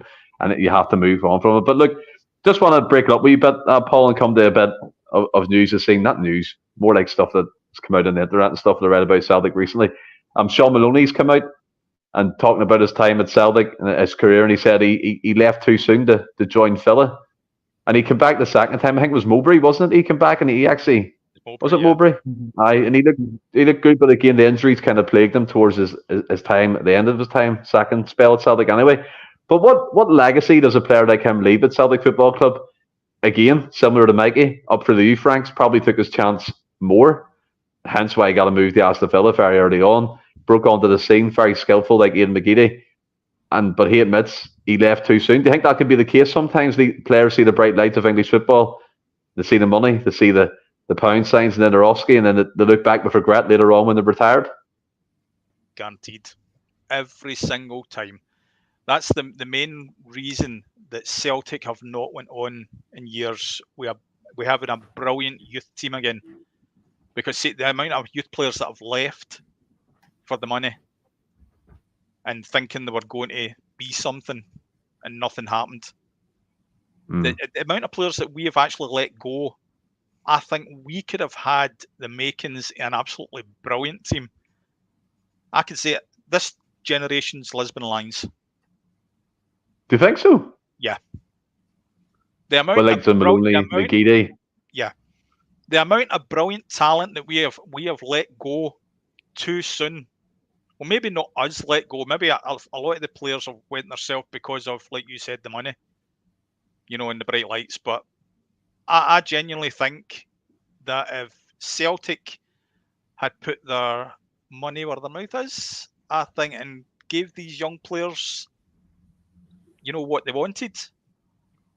S1: you have to move on from it. But look, just want to break it up a wee bit, Paul, and come to a bit of news. I've seen not news, more like stuff that's come out on the internet and stuff that I read about Celtic recently. Sean Maloney's come out and talking about his time at Celtic and his career, and he said he left too soon to join Villa, and he came back the second time. I think it was Mowbray, wasn't it? He came back and he actually... Was it Mowbray? Aye, and he looked good, but again, the injuries kind of plagued him towards his time, at the end of his time, second spell at Celtic anyway. But what legacy does a player like him leave at Celtic Football Club? Again, similar to Mikey, up for the youth ranks, probably took his chance more, hence why he got to move to Aston Villa very early on, broke onto the scene, very skillful like Ian McGeady, but he admits he left too soon. Do you think that could be the case sometimes? The players see the bright lights of English football, they see the money, they see the pound signs and then the Roski, and then they look back with regret later on when they're retired?
S2: Guaranteed. Every single time. That's the main reason that Celtic have not went on in years. We're having a brilliant youth team again. Because see, the amount of youth players that have left for the money and thinking they were going to be something and nothing happened. The amount of players that we have actually let go, I think we could have had the makings of an absolutely brilliant team. I could say it, this generation's Lisbon Lions.
S1: Do you think so?
S2: Yeah. The amount
S1: like the Maloney, McGeady.
S2: Yeah. The amount of brilliant talent that we have let go too soon. Well, maybe not us let go. Maybe a lot of the players have went themselves because of, like you said, the money. And the bright lights. But I genuinely think that if Celtic had put their money where their mouth is, I think, and gave these young players, what they wanted,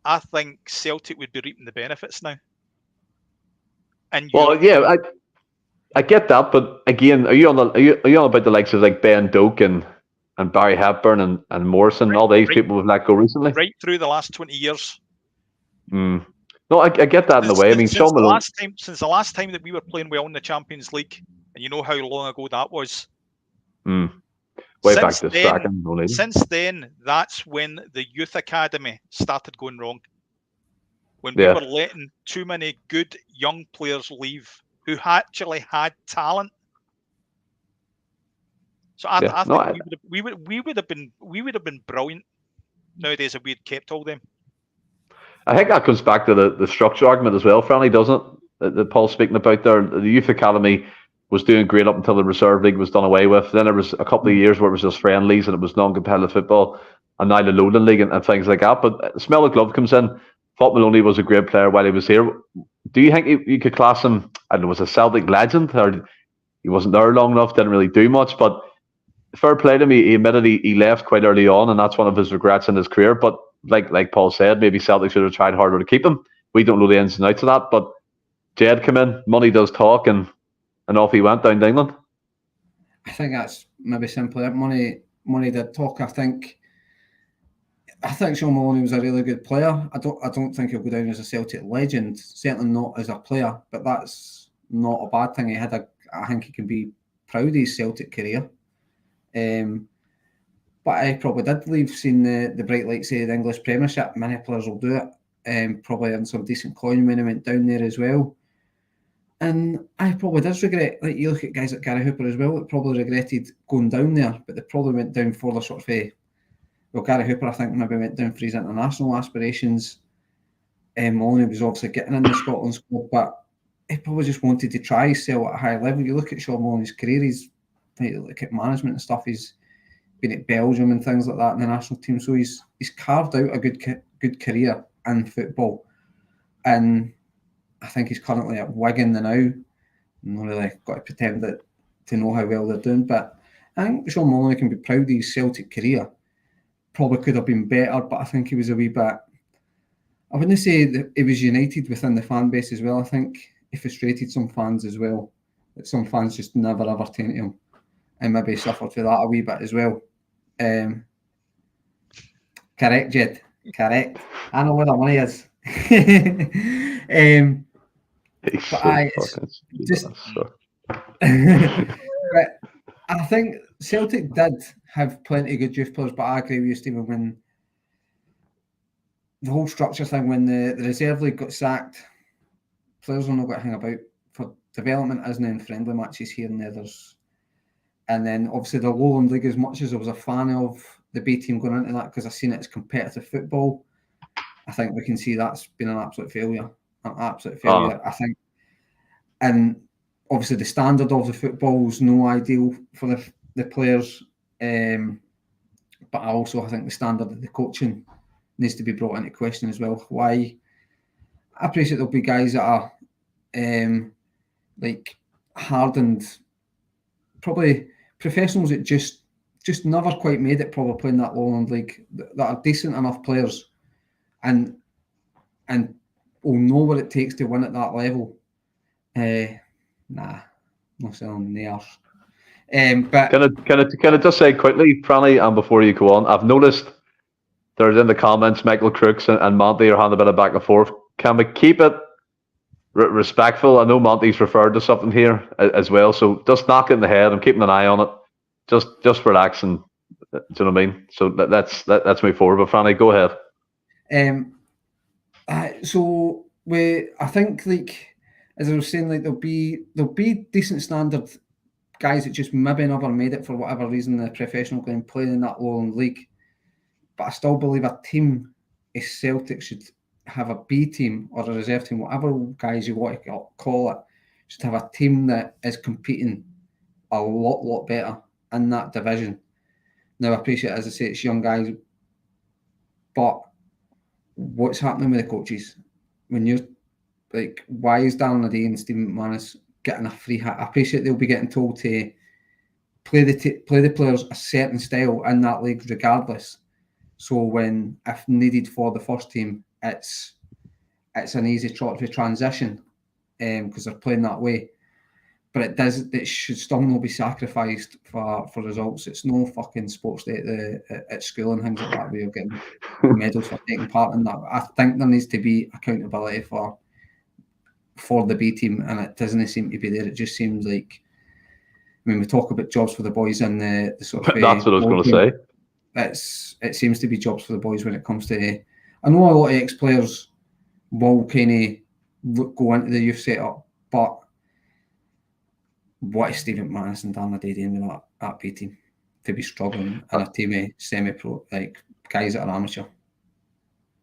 S2: I think Celtic would be reaping the benefits now. And
S1: I get that, but again, are you on about the likes of like Ben Doak and Barry Hepburn and Morrison and all these people who've let go recently?
S2: Right through the last 20 years.
S1: No, I get that in the way. I mean, Sean Malone...
S2: since the last time that we were playing well in the Champions League, and you know how long ago that was.
S1: Way back to Strachan.
S2: Since then, that's when the youth academy started going wrong. When we were letting too many good young players leave who actually had talent. So I think we would have been brilliant nowadays if we'd kept all them.
S1: I think that comes back to the structure argument as well, Franny, doesn't it? That Paul's speaking about there. The youth academy was doing great up until the reserve league was done away with. Then there was a couple of years where it was just friendlies and it was non-competitive football, and now the Lowland League and things like that. But the smell of glove comes in. Thought Maloney was a great player while he was here. Do you think you could class him, I don't know, was a Celtic legend, or he wasn't there long enough, didn't really do much, but fair play to him. He admitted he left quite early on, and that's one of his regrets in his career. But like Paul said, maybe Celtic should have tried harder to keep him. We don't know the ins and outs of that, but Jed came in, money does talk, and off he went down to England.
S3: I think that's maybe simply it. Money did talk. I think Sean Maloney was a really good player. I don't think he'll go down as a Celtic legend. Certainly not as a player, but that's not a bad thing. I think he can be proud of his Celtic career. But I probably did leave seeing the bright lights of the English Premiership. Many players will do it. Probably earned some decent coin when he went down there as well. And I probably did regret, like you look at guys like Gary Hooper as well, that probably regretted going down there, but they probably went down for the sort of, well, Gary Hooper, I think, maybe went down for his international aspirations. Maloney was obviously getting in the Scotland squad, but he probably just wanted to try his sell at a high level. You look at Sean Maloney's career, he's like at management and stuff, he's been at Belgium and things like that in the national team, so he's carved out a good career in football. And I think he's currently at Wigan now. I'm not really got to pretend to know how well they're doing, but I think Sean Maloney can be proud of his Celtic career. Probably could have been better, but I think he was a wee bit, I wouldn't say that he was united within the fan base as well. I think he frustrated some fans as well. That some fans just never ever turned to him, and maybe suffered for that a wee bit as well. Correct, Jed. Correct. I know where the money is. But I think Celtic did have plenty of good youth players, but I agree with you, Stephen, when the whole structure thing, when the reserve league got sacked, players will not got to hang about for development, isn't in friendly matches here and there. And then obviously the Lowland League, as much as I was a fan of the B team going into that, because I've seen it as competitive football, I think we can see that's been an absolute failure. I think. And obviously the standard of the football is no ideal for the players. But I think the standard of the coaching needs to be brought into question as well. Why? I appreciate there'll be guys that are like hardened, probably professionals that just never quite made it, probably playing that Lowland League, that are decent enough players and will know what it takes to win at that level. Not selling the arse. But
S1: can I just say quickly, Franny, and before you go on, I've noticed there's in the comments Michael Crooks and Monty are having a bit of back and forth. Can we keep it respectful? I know Monty's referred to something here as well, so just knock it in the head. I'm keeping an eye on it. Just relax and do you know what I mean? So let's move forward. But Franny, go ahead.
S3: So I think, like as I was saying, like there'll be decent standard guys that just maybe never made it for whatever reason in the professional game playing in that Lowland League. But I still believe a team as Celtic should have a B team or a reserve team, whatever guys you want to call it, should have a team that is competing a lot better in that division. Now I appreciate, as I say, it's young guys, but what's happening with the coaches when you're like, why is Darren O'Day and Stephen McManus getting a free hit? I appreciate they'll be getting told to play the players a certain style in that league regardless. So when, if needed for the first team, it's an easy trot to transition because they're playing that way. But it should still not be sacrificed for results. It's no fucking sports day at school and things like that where you're getting medals for taking part in that. I think there needs to be accountability for the B team, and it doesn't seem to be there. It just seems like, I mean, we talk about jobs for the boys and the sort of.
S1: That's what I was going to say.
S3: It seems to be jobs for the boys when it comes to. I know a lot of ex-players will kind of go into the youth setup, but what is Stephen McManus and Darren O'Day doing with that B team to be struggling in a team of semi-pro, like guys that are amateur.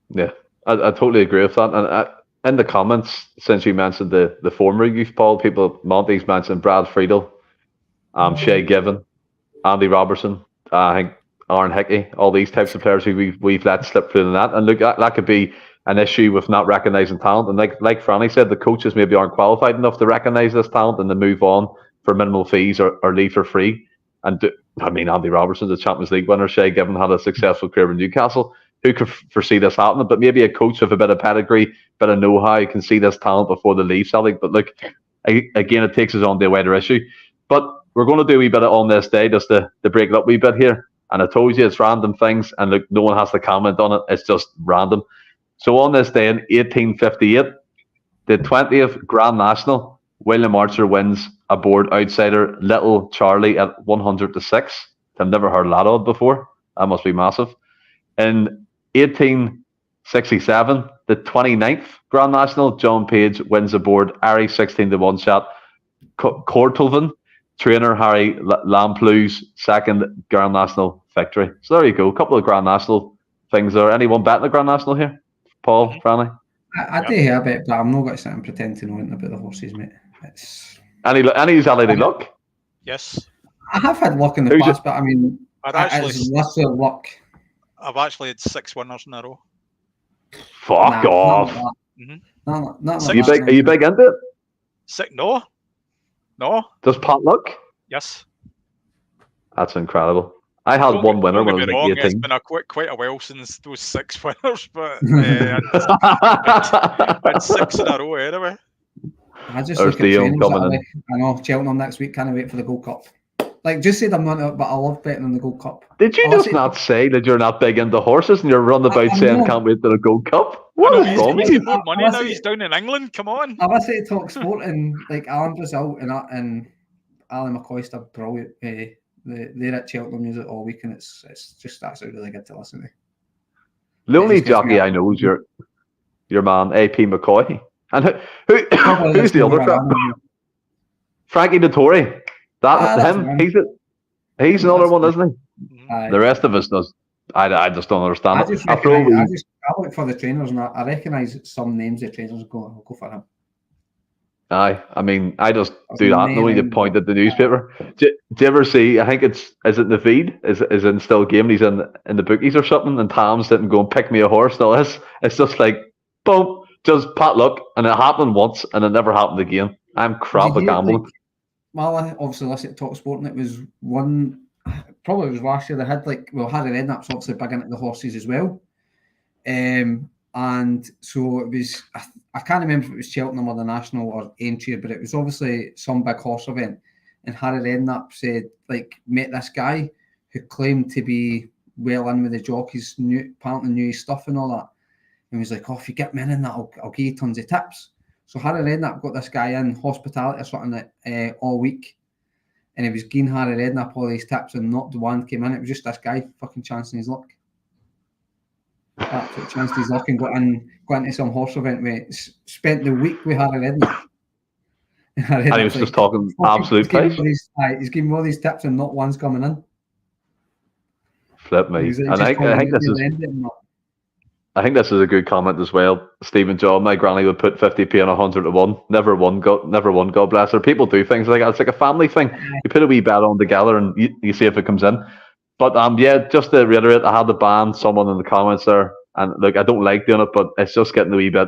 S1: Yeah, I totally agree with that. And in the comments, since you mentioned the former youth Paul, Monty's mentioned Brad Friedel, Shay Given, Andy Robertson, I think Aaron Hickey, all these types of players who we've let slip through the net. And look, that could be an issue with not recognising talent. And like Franny said, the coaches maybe aren't qualified enough to recognise this talent and to move on for minimal fees or leave for free. And Andy Robertson, the Champions League winner, Shay Given had a successful career in Newcastle. Who could foresee this happening? But maybe a coach with a bit of pedigree, bit of know-how, can see this talent before they leave Celtic. But look, again, it takes us on to a wider issue. But we're going to do a wee bit of on this day just to break it up a wee bit here. And I told you it's random things, and look, no one has to comment on it. It's just random. So on this day in 1858, the 20th Grand National, William Archer wins aboard outsider Little Charlie at 100-6. I've never heard that odd before. That must be massive. In 1867, the 29th Grand National, John Page wins aboard Ari 16-1 shot Courtulvan, trainer Harry Lamplou's second Grand National victory. So there you go. A couple of Grand National things there. Anyone betting the Grand National here? Paul, Franny?
S3: I do hear a bit, but I'm not going to sit and pretend to know anything about the horses, mate.
S1: Any luck?
S2: Yes.
S3: I have had luck in the past, but I mean, it's lesser luck.
S2: I've actually had 6 winners in a row.
S1: Fuck off.
S3: Not
S1: Are you big into it?
S2: No.
S1: Just pot luck?
S2: Yes.
S1: That's incredible. I had one winner when I was like 18.
S2: It's been quite a while since those 6 winners, but I had 6 in a row anyway.
S3: I just look at trainings I know Cheltenham next week. Can't wait for the Gold Cup. Like, just said I'm not, but I love betting on the Gold Cup.
S1: Did you just not say that you're not big into horses and you're running about saying can't wait for the Gold Cup? What is wrong with you?
S2: He's got money now. He's down in England. Come on.
S3: I was to talk sport and like Alan Brazil and Alan McCoy are brilliant. They're at Cheltenham music all week, and it's just that's really good to listen to.
S1: The only jockey I know is your man AP McCoy, and who's the other? Frankie Dettori. Him. He's another one, isn't he? The rest of us does. I just don't understand it.
S3: I look for the trainers, and I recognise some names of trainers. I'll go for him.
S1: Aye, I mean, I just do that. No need to point at the newspaper. Do you ever see? I think is it the feed? Is in still game? He's in the bookies or something, and Tom's didn't go and pick me a horse. No, it's just like boom, just pot luck, and it happened once, and it never happened again. I'm crap at gambling.
S3: Well, I obviously listened to Talk Sport, and it was probably it was last year. They had Harry Redknapp's obviously big into the horses as well. And so it was, I can't remember if it was Cheltenham or the National or Aintree, but it was obviously some big horse event. And Harry Redknapp said, met this guy who claimed to be well in with the jockeys, apparently knew his stuff and all that. And he was like, if you get me in that, I'll give you tons of tips. So Harry Redknapp got this guy in hospitality or something all week. And he was giving Harry Redknapp all these tips, and not the one came in. It was just this guy fucking chancing his luck. Absolute chanced his luck and got into some horse event. Spent the week with Harry Redknapp. And
S1: he was just talking absolute place.
S3: He's giving all these tips, and not one's coming in.
S1: Flip me. And I think this is a good comment as well. Stephen John, my granny would put 50p on 100-1. Never won. God bless her. People do things like that. It's like a family thing. You put a wee bet on together, and you see if it comes in. But just to reiterate, I had to ban someone in the comments there, and look, I don't like doing it, but it's just getting a wee bit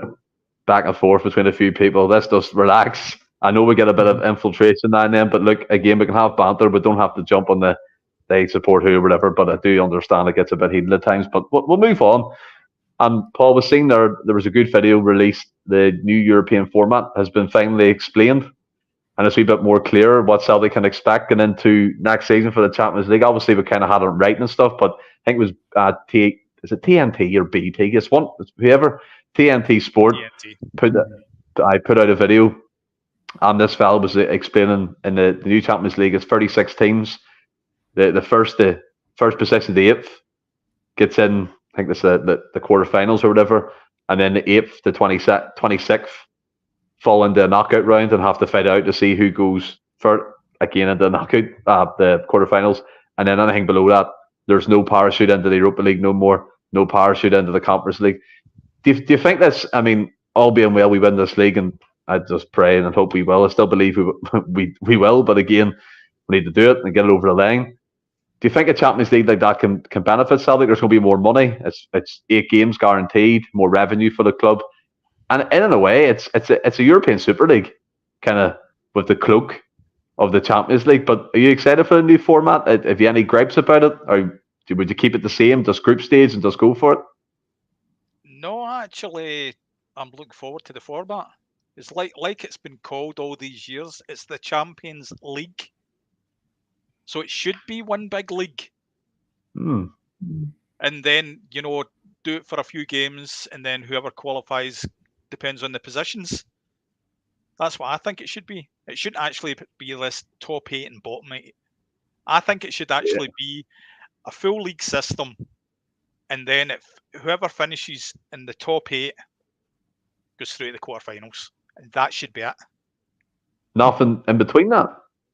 S1: back and forth between a few people. Let's just relax. I know we get a bit of infiltration now and then, but look, again, we can have banter, but don't have to jump on they support who or whatever. But I do understand it gets a bit heated at times. But we'll move on. And Paul was saying there was a good video released. The new European format has been finally explained. And it's a bit more clear what Celtic can expect going into next season for the Champions League. Obviously, we kind of had it right and stuff, but I think it was is it TNT or BT? It's whoever TNT Sport put out a video, and this fella was explaining in the new Champions League. It's 36 teams. The first position, the 8th, gets in. I think that's the quarterfinals or whatever, and then the 8th to 26th. Fall into a knockout round and have to fight out to see who goes first again into the knockout, the quarterfinals, and then anything below that, there's no parachute into the Europa League no more, no parachute into the Conference League. Do you think this? I mean, all being well, we win this league, and I just pray and hope we will. I still believe we will, but again, we need to do it and get it over the line. Do you think a Champions League like that can benefit Celtic? There's going to be more money. It's 8 games guaranteed, more revenue for the club, and in a way, it's a European Super League, kind of with the cloak of the Champions League. But are you excited for the new format? Have you any gripes about it, or would you keep it the same, just group stage and just go for it?
S2: No, actually, I'm looking forward to the format. It's like it's been called all these years. It's the Champions League. So it should be one big league. And then, do it for a few games, and then whoever qualifies depends on the positions. That's what I think it should be. It shouldn't actually be this top 8 and bottom 8. I think it should actually be a full league system. And then if whoever finishes in the top 8 goes through to the quarterfinals. And that should be it.
S1: Nothing in between that?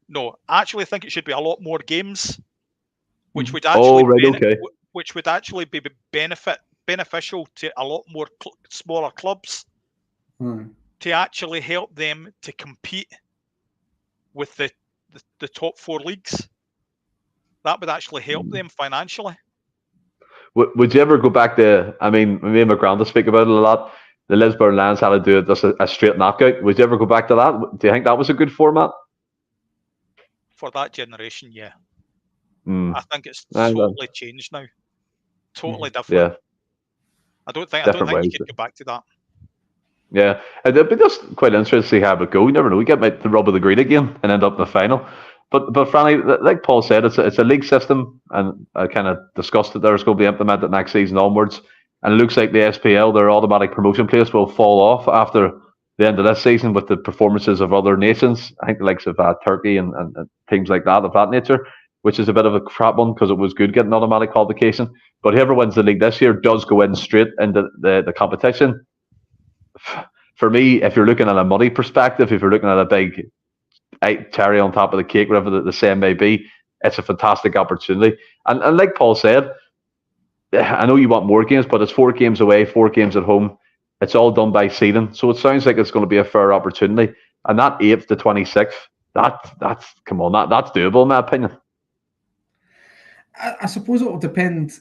S2: No, I actually think it should be a lot more games, which would actually which would actually be beneficial to a lot more smaller clubs to actually help them to compete with the top 4 leagues. That would actually help them financially.
S1: Would you ever go back to? I mean, me and my granda speak about it a lot. The Lisburn Lions had to do it just a straight knockout. Would you ever go back to that? Do you think that was a good format?
S2: For that generation, yeah. I think it's totally changed now. Totally different. Yeah. I don't think you could go back to that.
S1: Yeah, it'd be just quite interesting to see how it go. You never know. We get the rub of the green again and end up in the final. But Franny, like Paul said, it's a league system, and I kind of discussed it there. It's going to be implemented next season onwards. And it looks like the SPL, their automatic promotion place, will fall off after the end of this season with the performances of other nations. I think the likes of Turkey and teams like that of that nature, which is a bit of a crap one because it was good getting automatic qualification. But whoever wins the league this year does go in straight into the competition. For me, if you're looking at a money perspective, if you're looking at a big cherry on top of the cake, whatever the saying may be, it's a fantastic opportunity. And like Paul said, I know you want more games, but it's 4 games away, 4 games at home. It's all done by seeding, so it sounds like it's going to be a fair opportunity. And that 8th to 26th, that's come on, that's doable in my opinion.
S3: I suppose it will depend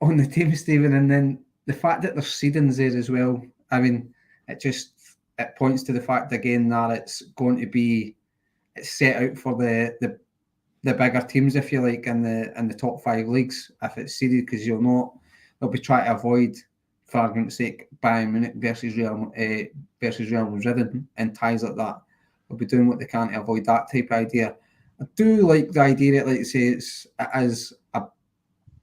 S3: on the team, Stephen, and then the fact that there's seedings there as well. I mean, it points to the fact again that it's set out for the bigger teams, if you like, in the top 5 leagues if it's seeded, because they'll be trying to avoid, for argument's sake, Bayern Munich versus Real Madrid and ties like that. They'll be doing what they can to avoid that type of idea. I do like the idea that, like you say,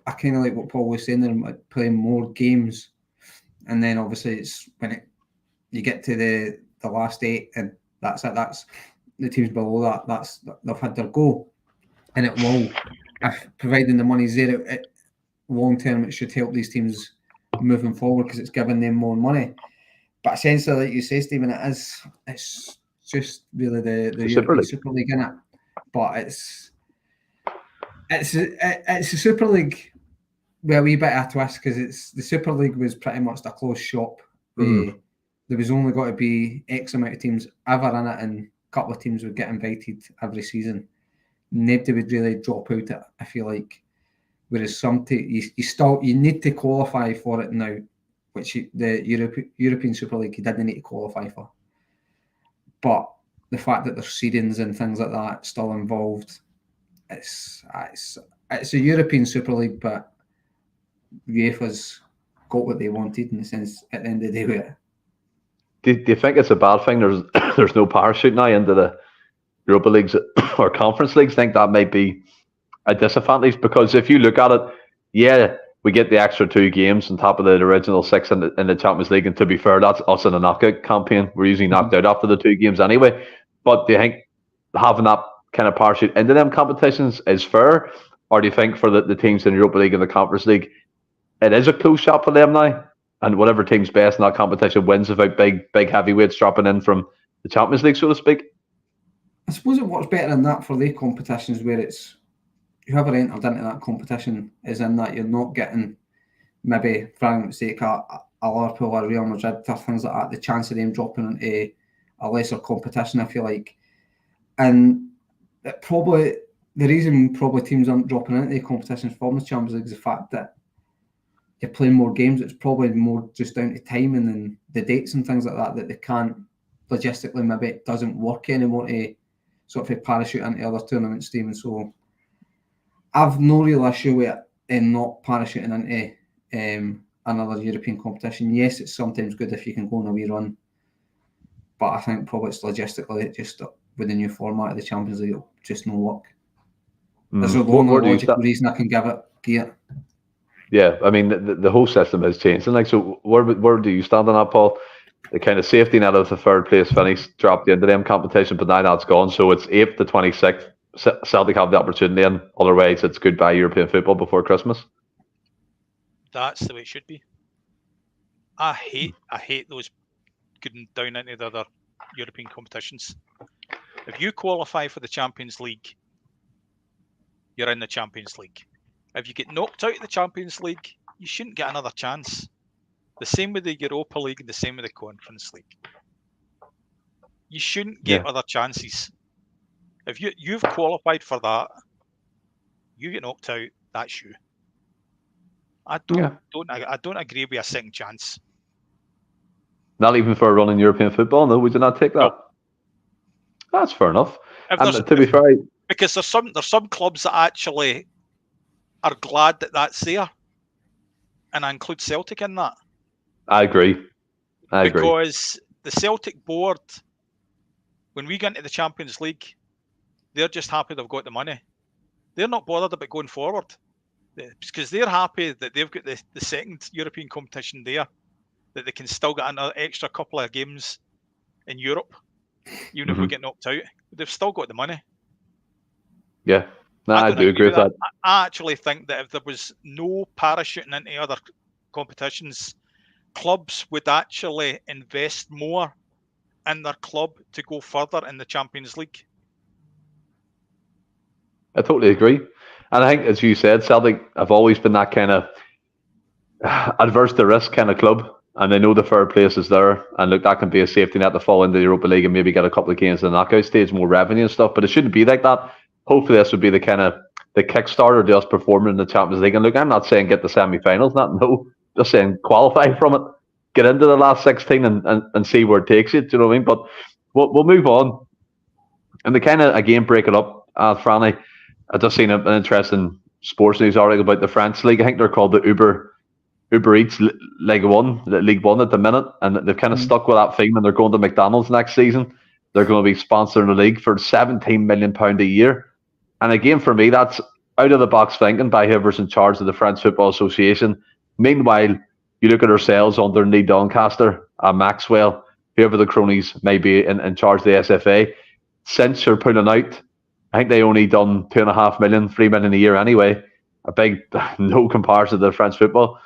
S3: I kind of like what Paul was saying there, like playing more games, and then obviously it's when you get to the last 8 and that's it. That's the teams below that. They've had their go, and it will, if providing the money's there, long term it should help these teams moving forward because it's giving them more money. But essentially, like you say, Stephen, it's just really the European Super League, innit? But it's a Super League with a wee bit of a twist, because the Super League was pretty much a closed shop. There was only got to be X amount of teams ever in it, and a couple of teams would get invited every season. Nobody would really drop out it, I feel like. Whereas you need to qualify for it now, which the European Super League you didn't need to qualify for. But the fact that there's seedings and things like that still involved, it's a European Super League, but UEFA's got what they wanted in the sense at the end of the day.
S1: Do you think it's a bad thing? There's no parachute now into the Europa Leagues or Conference Leagues. I think that might be a disadvantage, because if you look at it, we get the extra 2 games on top of the original 6 in the Champions League, and to be fair, that's us in a knockout campaign. We're usually knocked out after the 2 games anyway. But do you think having that kind of parachute into them competitions is fair, or do you think for the teams in the Europa League and the Conference League, it is a close shot for them now, and whatever team's best in that competition wins without big heavyweights dropping in from the Champions League, so to speak?
S3: I suppose it works better than that for their competitions, where it's whoever entered into that competition is in that. You're not getting maybe, for argument's sake, a Liverpool or Real Madrid or things like that. The chance of them dropping into a lesser competition, I feel like, and it probably the reason teams aren't dropping into the competitions from the Champions League is the fact that you're playing more games. It's probably more just down to timing and the dates and things like that they can't logistically, maybe it doesn't work anymore to sort of parachute into other tournaments, Stephen. So I've no real issue with not parachuting into another European competition. Yes, it's sometimes good if you can go on a wee run, but I think probably it's logistically just with the new format of the Champions League, it'll just no work. There's a logical reason I can give it.
S1: Yeah, I mean the whole system has changed, and like, so where do you stand on that, Paul? The kind of safety net of the third place finish dropped into them competition, but now that's gone. So it's 8th to 26th. Celtic have the opportunity, and otherwise it's goodbye European football before Christmas.
S2: That's the way it should be. I hate those going down into the other European competitions. If you qualify for the Champions League, you're in the Champions League. If you get knocked out of the Champions League, you shouldn't get another chance. The same with the Europa League and the same with the Conference League. You shouldn't get other chances. If you've qualified for that, you get knocked out, that's you. I don't agree with a second chance.
S1: Not even for a run in European football, no, we did not take that. No. That's fair enough. And to be fair,
S2: because there's some clubs that actually are glad that that's there, and I include Celtic in that.
S1: I agree.
S2: Because the Celtic board, when we get into the Champions League, they're just happy they've got the money. They're not bothered about going forward because they're happy that they've got the second European competition there, that they can still get another extra couple of games in Europe, even if we get knocked out. They've still got the money.
S1: Yeah, no, I do agree with that.
S2: I actually think that if there was no parachuting into other competitions, clubs would actually invest more in their club to go further in the Champions League.
S1: I totally agree. And I think, as you said, Celtic have always been that kind of adverse to risk kind of club, and they know the third place is there. And look, that can be a safety net to fall into the Europa League and maybe get a couple of games in the knockout stage, more revenue and stuff. But it shouldn't be like that. Hopefully, this would be the kind of the kickstarter to us performing in the Champions League. And look, I'm not saying get the semi-finals, just saying qualify from it, get into the last 16 and see where it takes you. Do you know what I mean? But we'll move on. And to kind of again break it up, Franny, I just seen an interesting sports news article about the French league. I think they're called the Uber Eats League One at the minute, and they've kind of stuck with that theme. And they're going to McDonald's next season. They're going to be sponsoring the league for £17 million a year. And again, for me, that's out of the box thinking by whoever's in charge of the French Football Association. Meanwhile, you look at ourselves underneath Doncaster, Maxwell, whoever the cronies may be in charge of the SFA. Since you're pulling out, I think they only done $2.5 million, $3 million a year anyway. A big no comparison to the French football.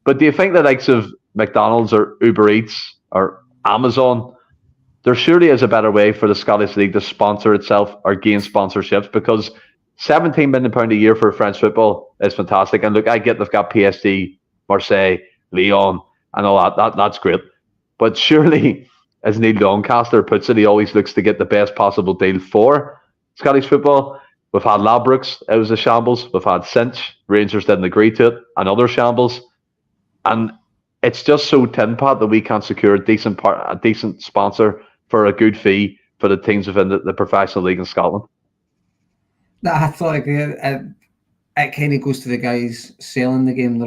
S1: But do you think the likes of McDonald's or Uber Eats or Amazon, there surely is a better way for the Scottish League to sponsor itself or gain sponsorships? Because £17 million a year for French football is fantastic. And look, I get they've got PSG, Marseille, Lyon, and all that. That's great. But surely, as Neil Doncaster puts it, he always looks to get the best possible deal for Scottish football. We've had Ladbrokes, it was a shambles. We've had Cinch, Rangers didn't agree to it, another shambles. And it's just so tin pot that we can't secure a decent sponsor for a good fee for the teams within the professional league in Scotland.
S3: I thought it kind of goes to the guys selling the game.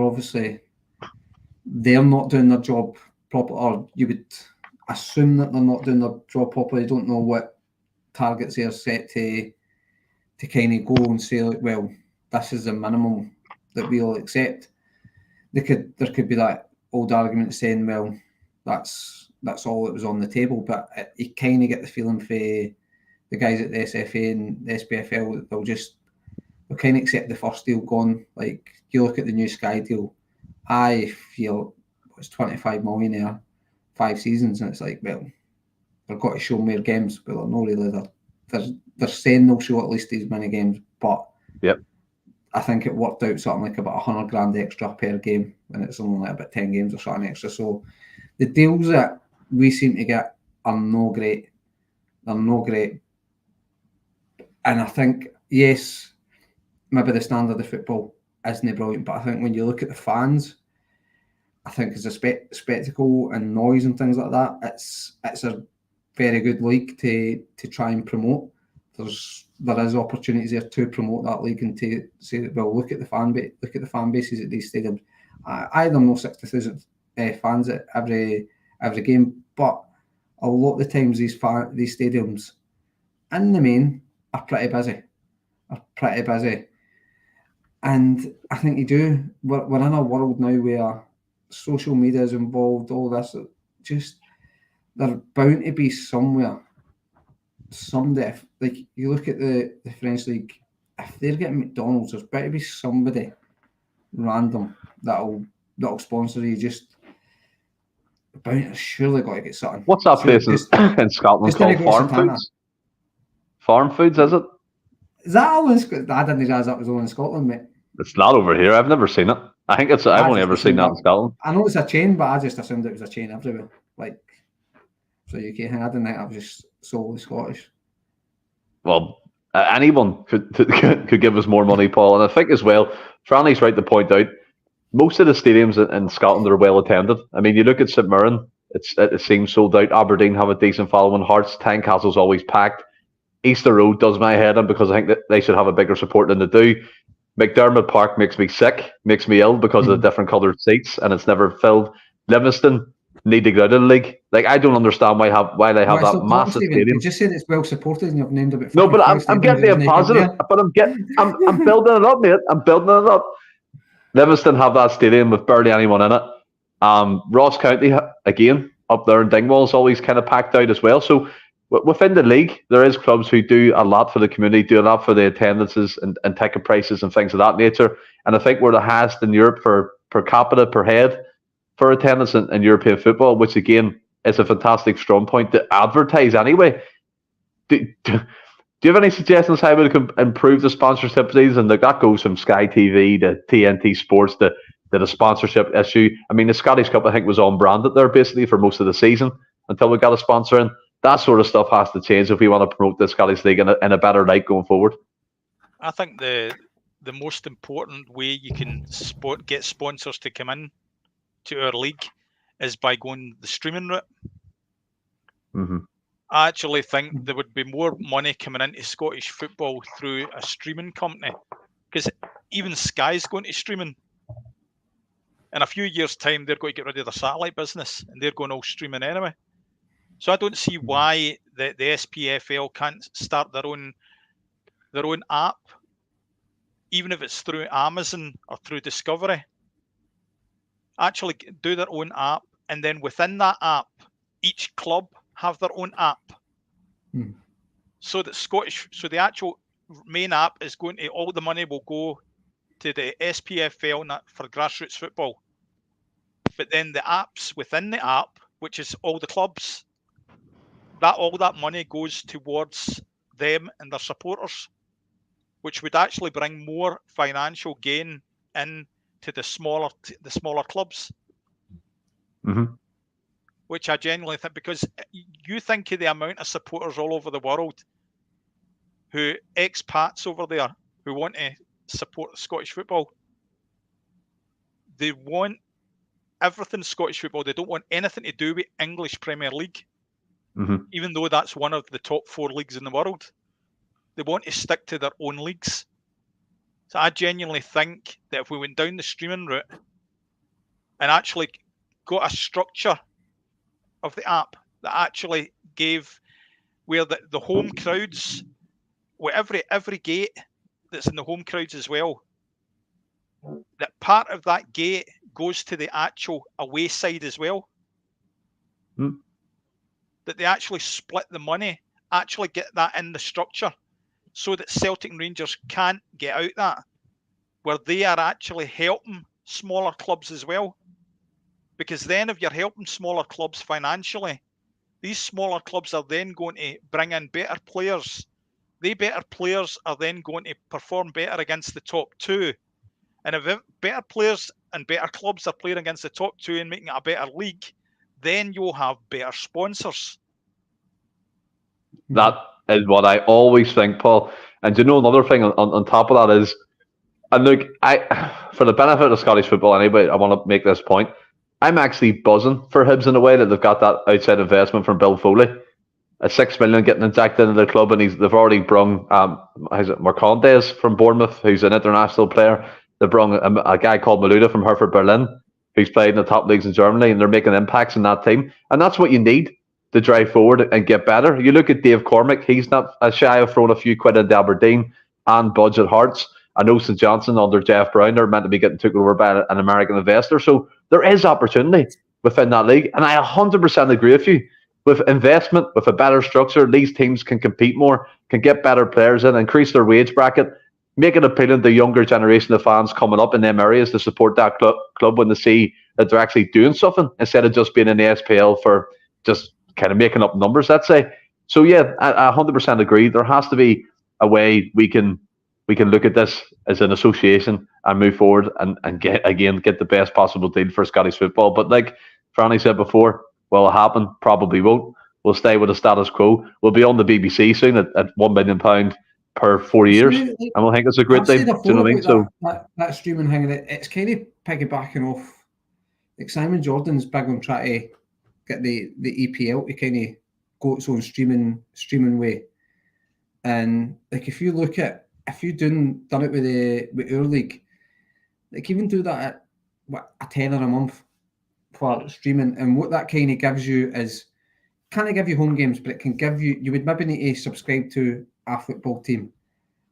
S3: They're not doing their job properly, or you would assume that they're not doing their job properly. They don't know what targets they're set to kind of go and say, like, well, this is the minimum that we'll accept. There could be that old argument saying, well, that's all that was on the table. But you kind of get the feeling for the guys at the SFA and the SPFL, they'll kind of accept the first deal gone. Like, you look at the new Sky deal, I feel it's 25 million there, 5 seasons, and it's like, well, they've got to show more games, but they're not really. They're saying they'll show at least these many games, but I think it worked out something like about $100,000 extra per game, and it's only like about 10 games or something extra. So the deals that we seem to get are no great. They're no great. And I think, yes, maybe the standard of football isn't brilliant, but I think when you look at the fans, I think as a spectacle and noise and things like that, it's a very good league to try and promote. There is opportunities there to promote that league and to say, well, look at the fan bases at these stadiums. I don't know 60,000 fans at every game, but a lot of the times these stadiums, in the main, are pretty busy. And I think you do. We're in a world now where social media is involved, all this. Just, they're bound to be somewhere. Someday, like you look at the French league, if they're getting McDonald's, there's bound to be somebody random that'll sponsor you. Just surely got to get something.
S1: What's that place in Scotland called Farm Foods? Farm Foods, is it?
S3: Is that all in Scotland? I didn't realise that was all in Scotland, mate.
S1: It's not over here. I've never seen it. I think I've only ever seen that in Scotland.
S3: I know it's a chain, but I just assumed it was a chain everywhere. Like, so UK thing. I didn't think that was just solely Scottish.
S1: Well, anyone could give us more money, Paul. And I think as well, Franny's right to point out, most of the stadiums in Scotland are well attended. I mean, you look at St Mirren, it seems sold out. Aberdeen have a decent following. Hearts, Tynecastle's always packed. Easter Road does my head in because I think that they should have a bigger support than they do. McDermott Park makes me sick, makes me ill because of the different coloured seats, and it's never filled. Livingston need to go out of the league. Like, I don't understand why they have that massive stadium.
S3: You just said it's well supported, and you've named about.
S1: No, but I'm getting the positive. But I'm building it up, mate. I'm building it up. Livingston have that stadium with barely anyone in it. Ross County again up there in Dingwall is always kind of packed out as well. So within the league, there is clubs who do a lot for the community, do a lot for the attendances and ticket prices and things of that nature. And I think we're the highest in Europe for per capita per head for attendance in European football, which again is a fantastic strong point to advertise anyway. Do you have any suggestions how we can improve the sponsorship fees? And that goes from Sky TV to TNT Sports to the sponsorship issue. I mean, the Scottish Cup, I think, was unbranded there basically for most of the season until we got a sponsor in. That sort of stuff has to change if we want to promote the Scottish League in a better light going forward.
S2: I think the most important way you can get sponsors to come in to our league is by going the streaming route.
S1: Mm-hmm.
S2: I actually think there would be more money coming into Scottish football through a streaming company, because even Sky's going to streaming. In a few years' time, they're going to get rid of their satellite business and they're going all streaming anyway. So I don't see why the SPFL can't start their own app, even if it's through Amazon or through Discovery. Actually do their own app, and then within that app, each club have their own app. So the actual main app is going to, all the money will go to the SPFL for grassroots football. But then the apps within the app, which is all the clubs, all that money goes towards them and their supporters, which would actually bring more financial gain in to the smaller clubs.
S1: Mm-hmm.
S2: Which I genuinely think, because you think of the amount of supporters all over the world who expats over there who want to support Scottish football. They want everything Scottish football. They don't want anything to do with English Premier League, even though that's one of the top 4 leagues in the world. They want to stick to their own leagues. So I genuinely think that if we went down the streaming route and actually got a structure of the app that actually gave where the home crowds, with every gate that's in the home crowds as well, that part of that gate goes to the actual away side as well. That they actually split the money, actually get that in the structure, so that Celtic and Rangers can't get out that, where they are actually helping smaller clubs as well. Because then if you're helping smaller clubs financially, these smaller clubs are then going to bring in better players They better players are then going to perform better against the top two. And if better players and better clubs are playing against the top two and making it a better league, then you'll have better sponsors.
S1: That is what I always think, Paul. And you know, another thing on top of that is, and look, for the benefit of Scottish football anyway, I want to make this point. I'm actually buzzing for Hibs in a way that they've got that outside investment from Bill Foley. A 6 million getting injected into the club, and they've already brung Marcondes from Bournemouth, who's an international player. They've brung a guy called Maluda from Hertha Berlin, who's played in the top leagues in Germany, and they're making impacts in that team. And that's what you need to drive forward and get better. You look at Dave Cormack, he's not shy of throwing a few quid into Aberdeen and budget Hearts. I know St Johnson under Jeff Brown, they're meant to be getting taken over by an American investor. So there is opportunity within that league. And I 100% agree with you. With investment, with a better structure, these teams can compete more, can get better players in, increase their wage bracket, make it appealing to younger generation of fans coming up in them areas to support that club when they see that they're actually doing something instead of just being in the SPL for just kind of making up numbers, let's say. So yeah, I 100% agree. There has to be a way we can look at this as an association and move forward and get the best possible deal for Scottish football. But like Franny said before, will it happen? Probably won't. We'll stay with the status quo. We'll be on the BBC soon at £1 million per 4 years, and we'll think it's a great thing. Do you know what I mean? So
S3: that streaming thing, it's kind of piggybacking off. Like Simon Jordan's big on trying to get the EPL to kind of go its own streaming way. And like if you done it with our league, like even do that at a tenner a month for streaming, and what that kind of gives you is can't give you home games, but it can give you would maybe need to subscribe to a football team,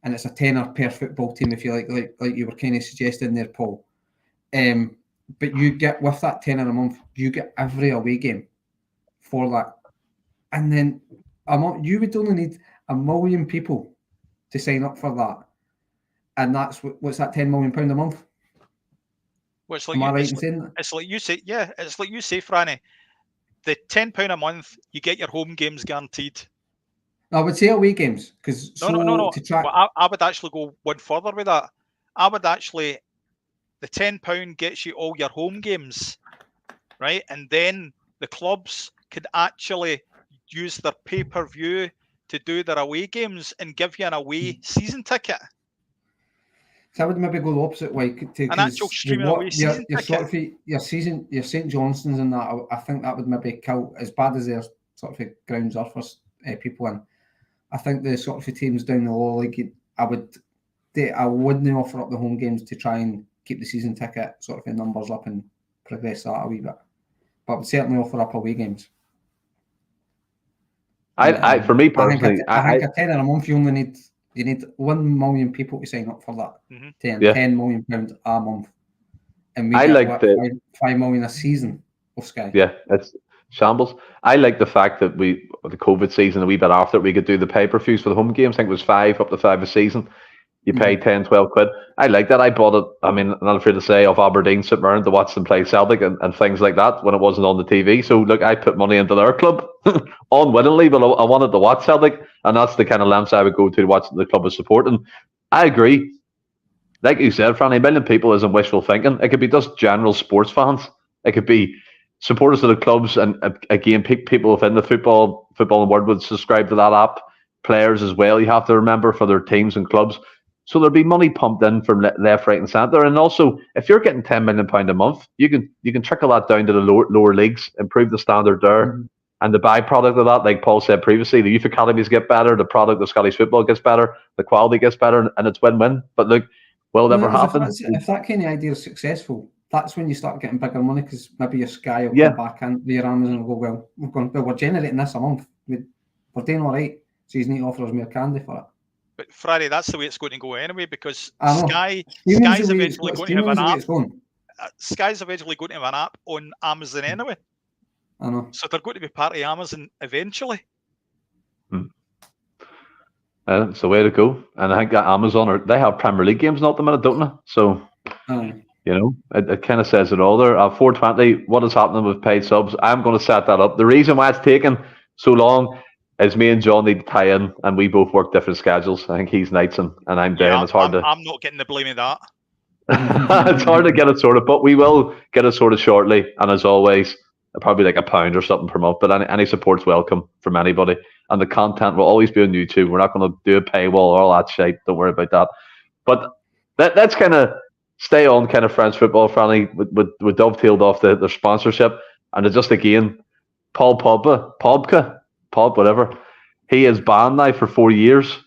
S3: and it's a tenner per football team if you like you were kind of suggesting there, Paul. But you get with that tenner a month, you get every away game for that, and then you would only need 1 million people to sign up for that, and that's what's that £10 million a month.
S2: Well, it's like you say, Franny. The £10 a month, you get your home games guaranteed.
S3: I would say away games because
S2: no. Well, I would actually go one further with that. The £10 gets you all your home games, right? And then the clubs could actually use their pay-per-view to do their away games and give you an away season ticket.
S3: So I would maybe go the opposite way.
S2: An actual streaming away season ticket.
S3: Your St Johnstons and that, I think that would maybe kill, as bad as their sort of grounds are for people in. I think the sort of teams down the lower league, I wouldn't offer up the home games to try and keep the season ticket sort of numbers up and progress that a wee bit. But I would certainly offer up away games.
S1: For me personally,
S3: I think a tenner a month you need 1 million people to sign up for that.
S2: Mm-hmm.
S3: £10 million a month, and we get 5 million a season of Sky.
S1: Yeah, it's shambles. I like the fact that the COVID season, a wee bit after, we could do the pay-per-views for the home games. I think it was up to 5 a season. You pay 10, 12 quid. I like that. I bought it, I mean, I'm not afraid to say, of Aberdeen, St Mirren to watch them play Celtic and things like that when it wasn't on the TV. So, look, I put money into their club unwittingly, but I wanted to watch Celtic, and that's the kind of lengths I would go to watch the club is supporting. I agree. Like you said, Franny, 1 million people isn't wishful thinking. It could be just general sports fans. It could be supporters of the clubs, and again, people within the football world would subscribe to that app. Players as well, you have to remember, for their teams and clubs. So there'll be money pumped in from left, right, and centre. And also, if you're getting £10 million a month, you can trickle that down to the lower leagues, improve the standard there, and the byproduct of that, like Paul said previously, the youth academies get better, the product of Scottish football gets better, the quality gets better, and it's win-win. But look, will it ever happen?
S3: If that kind of idea is successful, that's when you start getting bigger money, because maybe your Sky will come back and your Amazon will go, we're generating this a month. We're doing all right, so you need to offer us more candy for it.
S2: But Friday, that's the way it's going to go anyway, because Sky's eventually going to have an app. Sky's eventually going to have an app on Amazon anyway.
S3: I know.
S2: So they're going to be part of Amazon eventually.
S1: It's the way to go. And I think that Amazon, they have Premier League games not at the minute, don't they? So, you know, it kind of says it all there. 420, what is happening with paid subs? I'm going to set that up. The reason why it's taken so long, is me and John need to tie in, and we both work different schedules. I think he's nights and I'm day, and it's hard to.
S2: I'm not getting the blame of that.
S1: It's hard to get it sorted, but we will get it sorted shortly. And as always, probably like £1 or something per month. But any support's welcome from anybody. And the content will always be on YouTube. We're not going to do a paywall or all that shit. Don't worry about that. But let's kind of stay on kind of French football, Franny. We dovetailed off the sponsorship. And just again, Paul Pogba, whatever. He is banned now for 4 years.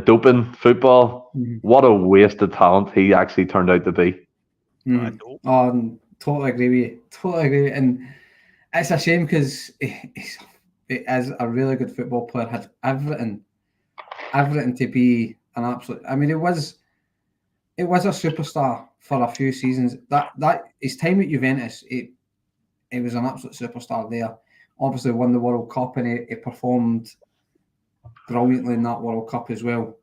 S1: Doping football. What a wasted talent he actually turned out to be.
S3: Totally agree with you. Totally agree. And it's a shame because he is a really good football player. Had everything to be an absolute. I mean, it was a superstar for a few seasons. That his time at Juventus, it was an absolute superstar there. Obviously, won the World Cup and he performed brilliantly in that World Cup as well.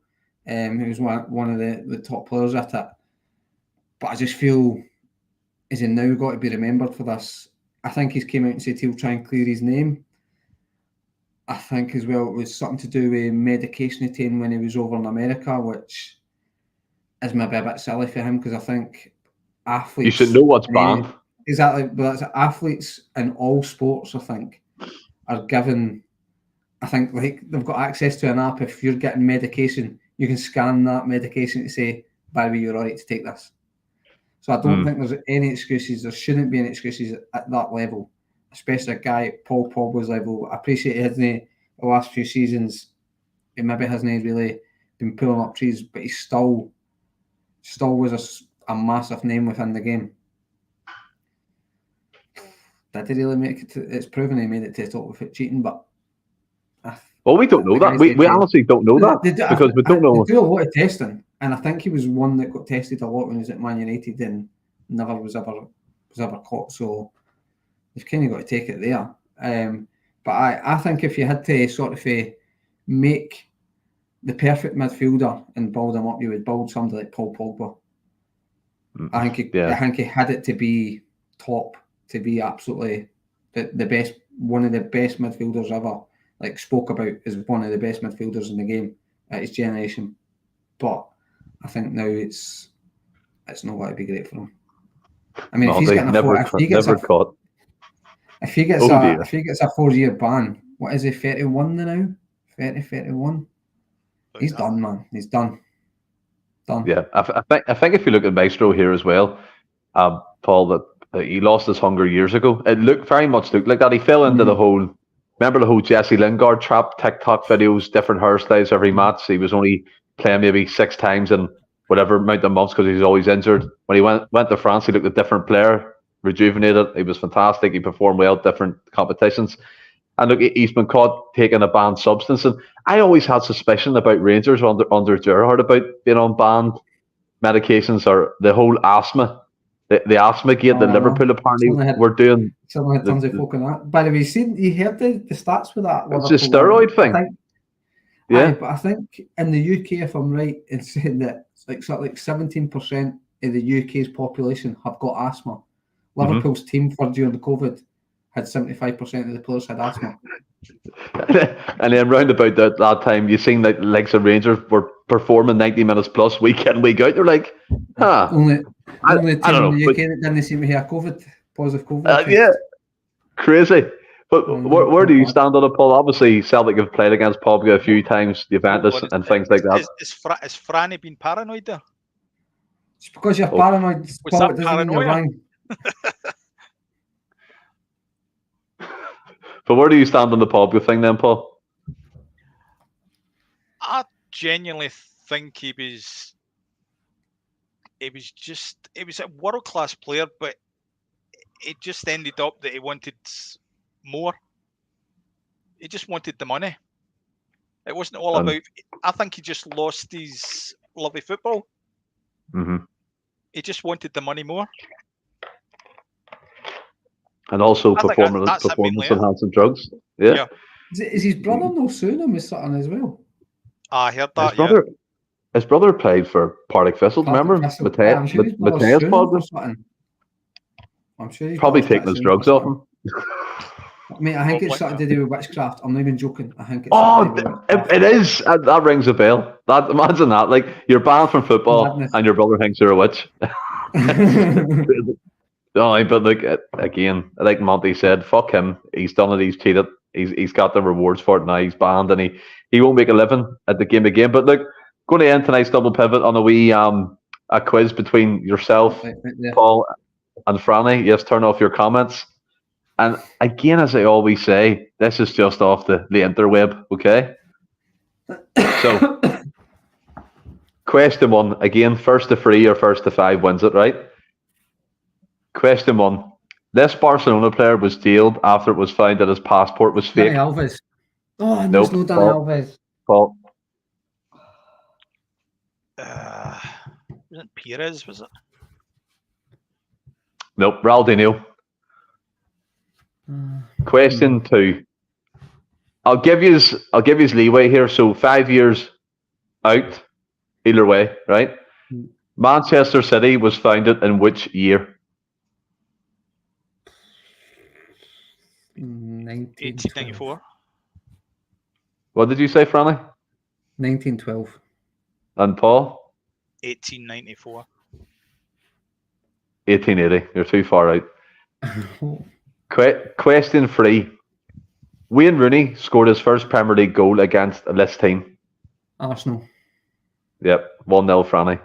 S3: He was one of the top players at it. But I just feel, is he now got to be remembered for this? I think he's came out and said he'll try and clear his name. I think as well it was something to do with medication he taken when he was over in America, which is maybe a bit silly for him because I think athletes...
S1: You should know what's banned.
S3: Exactly, but that's athletes in all sports, I think, are given... I think like they've got access to an app. If you're getting medication, you can scan that medication to say, by the way, you're all right to take this. So I don't think there's any excuses. There shouldn't be any excuses at that level, especially a guy at Paul Pogba's level. I appreciate he hasn't the last few seasons. He maybe hasn't really been pulling up trees, but he still was a massive name within the game. Did he really make it? It's proven he made it to the top without cheating, but.
S1: Well, we don't know that. We honestly don't know that because we don't know.
S3: They do a lot of testing, and I think he was one that got tested a lot when he was at Man United and never was ever caught. So you've kind of got to take it there. But I think if you had to sort of make the perfect midfielder and build him up, you would build somebody like Paul Pogba. I think he had it to be top, to be absolutely the best, one of the best midfielders ever. Like spoke about as one of the best midfielders in the game at his generation, but I think now it's not going to be great for him. I mean, if he's getting if he gets a 4-year ban, what is he, 31 now? 31. He's done, man. He's done.
S1: Yeah, I think if you look at Maestro here as well, Paul, that he lost his hunger years ago. It very much looked like that. He fell into the whole. Remember the whole Jesse Lingard trap, TikTok videos, different hairstyles every match. He was only playing maybe 6 times in whatever amount of months because he was always injured. When he went to France, he looked a different player, rejuvenated. He was fantastic. He performed well at different competitions. And look, he's been caught taking a banned substance. And I always had suspicion about Rangers under Gerrard about being on banned medications or the whole asthma. The asthma gate that Liverpool apparently were doing.
S3: Someone had tons of folk on that. By the way, you heard the stats with that?
S1: It's a steroid thing.
S3: But I think in the UK, if I'm right in saying that, it's like 17% of the UK's population have got asthma. Liverpool's team for during COVID had 75% of the players had asthma.
S1: And then round about that time, you seen that legs of Rangers were performing 90 minutes plus week in, week out. They're like,
S3: Only the team in the UK that didn't seem to have positive COVID.
S1: Yeah, crazy. But where do you stand on it, Paul? Obviously, Celtic have played against Pogba a few times, Juventus and things like that.
S2: Is Franny being paranoid there?
S3: It's because you're paranoid.
S2: Was that paranoia?
S1: But where do you stand on the Pogba thing then, Paul?
S2: I genuinely think he was a world-class player, but it just ended up that he wanted more. He just wanted the money. It wasn't all about... I think he just lost his love of football.
S1: Mm-hmm.
S2: He just wanted the money more.
S1: And also performance-enhancing drugs. Yeah.
S3: Is his brother no suing him with something as well?
S2: I heard that,
S1: His brother played for Partick Thistle, remember? Mateus Pogba.
S3: I'm sure he's
S1: probably taking his drugs off him.
S3: Mate, I think it's something to do with witchcraft. I'm not even joking. I think it's
S1: Oh,
S3: something to do with witchcraft.
S1: it is. That rings a bell. Imagine that. Like, you're banned from football
S3: Madness.
S1: and your brother thinks you're a witch. Oh, but look, again, like Monty said, fuck him. He's done it. He's cheated. He's got the rewards for it now. He's banned, and he won't make a living at the game again. But look, going to end tonight's double pivot on a wee a quiz between yourself,
S3: Right there.
S1: Paul, and Franny. Yes, turn off your comments. And again, as I always say, this is just off the interweb, okay? So, question 1, again, first to 3 or first to 5 wins it, right? Question 1. This Barcelona player was jailed after it was found that his passport was fake.
S3: Dani Alves. Oh,
S1: Nope.
S3: there's no Dani
S1: Paul.
S3: Alves.
S1: Paul.
S2: Wasn't Perez, was it?
S1: Nope, Ronaldinho. Question 2. I'll give you leeway here. So 5 years out, either way, right? Manchester City was founded in which year?
S2: 1894.
S1: What did you say, Franny?
S3: 1912.
S1: And Paul?
S2: 1894.
S1: 1880. You're too far out. Question 3. Wayne Rooney scored his first Premier League goal against a list team.
S3: Arsenal.
S1: Yep, 1-0 Franny.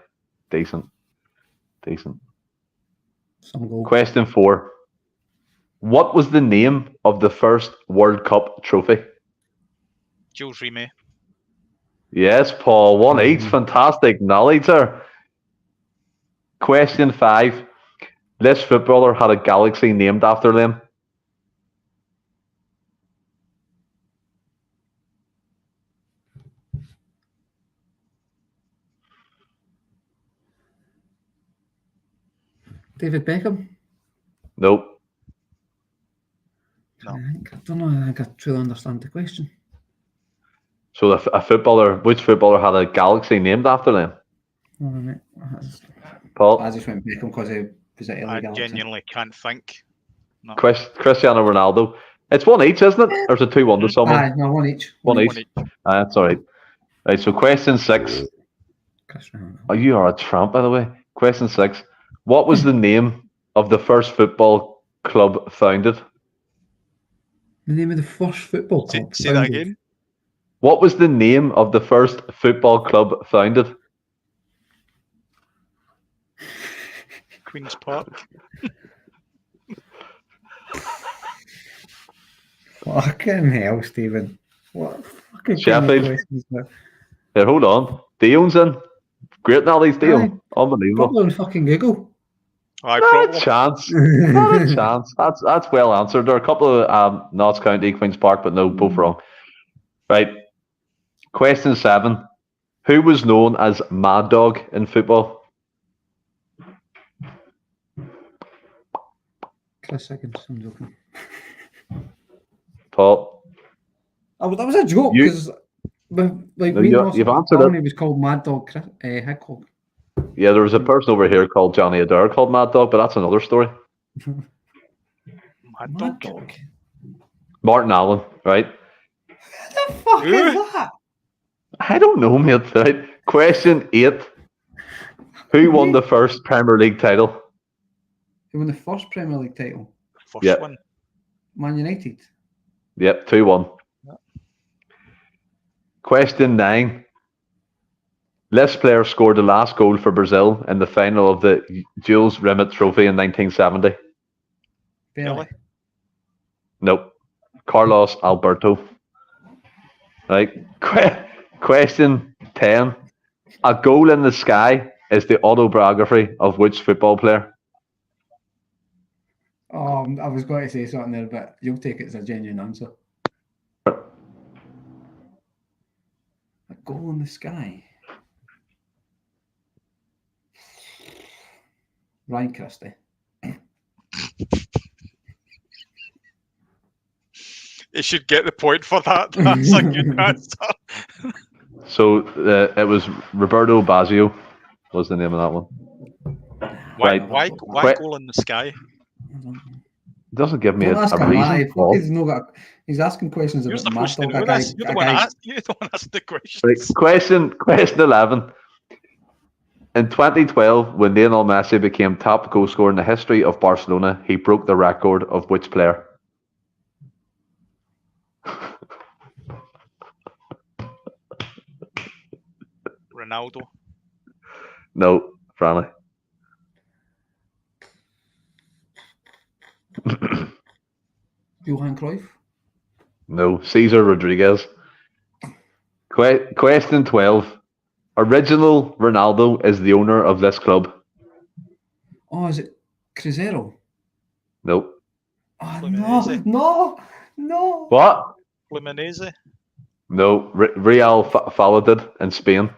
S1: Decent.
S3: Some goal.
S1: Question 4. What was the name of the first World Cup trophy?
S2: Jules Rimet.
S1: Yes, Paul. 1 each. Fantastic knowledge there. Question 5. This footballer had a galaxy named after them.
S3: David Beckham.
S1: Nope.
S2: No.
S3: I don't know. I think I truly understand the question.
S1: So a footballer, which footballer had a galaxy named after them?
S3: Oh, mate.
S1: Paul?
S3: I just went Beckham because he was at LA
S2: I
S3: Galaxy.
S2: genuinely can't think. No.
S1: Cristiano Ronaldo. It's 1 each, isn't it? Or is it 2-1 to someone?
S3: Aye, no, one each.
S1: 1 each. That's all right. Right, so question 6. Oh, you are a tramp, by the way. Question 6. What was the name of the first football club founded?
S3: The name of the first football club.
S2: Say that again.
S1: What was the name of the first football club founded?
S2: Queen's Park.
S3: Fucking hell, Stephen. What fucking
S1: Sheffield.
S3: questions there?
S1: Here, hold on. Dion's in. Great knowledge, Dion. Unbelievable.
S3: Probably on fucking Google.
S2: Aye,
S1: Not
S2: probably.
S1: a chance. Not a chance. That's well answered. There are a couple of Notts County, Queen's Park, but no, both wrong. Right. Question 7. Who was known as Mad Dog in football?
S3: Chris Higgins, I'm joking.
S1: Paul.
S3: Oh, that was a joke
S1: You-
S3: because like
S1: No,
S3: me
S1: you've
S3: and
S1: answered it.
S3: He was called Mad Dog Hickok.
S1: Yeah, there was a person over here called Johnny Adair called Mad Dog, but that's another story.
S2: Mad
S3: Mad
S2: Dog.
S3: Dog.
S1: Martin Allen, right?
S3: What the fuck is that?
S1: I don't know, mate. Right. Question 8. Who won the first Premier League title?
S3: He won the first Premier League title.
S2: First
S1: Yeah.
S2: one.
S3: Man United.
S1: Yep, 2-1. Question 9. This player scored the last goal for Brazil in the final of the Jules Rimet Trophy in 1970.
S3: Barely.
S1: Nope. Carlos Alberto. Right. Question 10. A goal in the sky is the autobiography of which football player?
S3: Oh, I was going to say something there, but you'll take it as a genuine answer. A goal in the sky. Ryan Christie.
S2: You should get the point for that. That's a good answer.
S1: So it was Roberto Baggio was the name of that one.
S2: Why
S1: Right.
S2: goal in the sky?
S1: doesn't give me
S3: Don't
S1: a
S3: ask him that.
S1: reason. Paul.
S3: He's asking questions
S2: You're
S3: about
S2: supposed to
S3: Mad
S2: know
S3: Dog.
S2: this. You're the one asked the questions.
S1: Right, question 11. In 2012, when Lionel Messi became top goal scorer in the history of Barcelona, he broke the record of which player?
S2: Ronaldo.
S1: No, Franny.
S3: Johan Cruyff.
S1: No, Cesar Rodriguez. Question 12. Original Ronaldo is the owner of this club.
S3: Oh, is it Cruzeiro?
S1: Nope.
S3: Oh,
S2: Fluminense.
S3: no.
S1: What?
S2: Fluminense.
S1: No, Real Valladolid in Spain.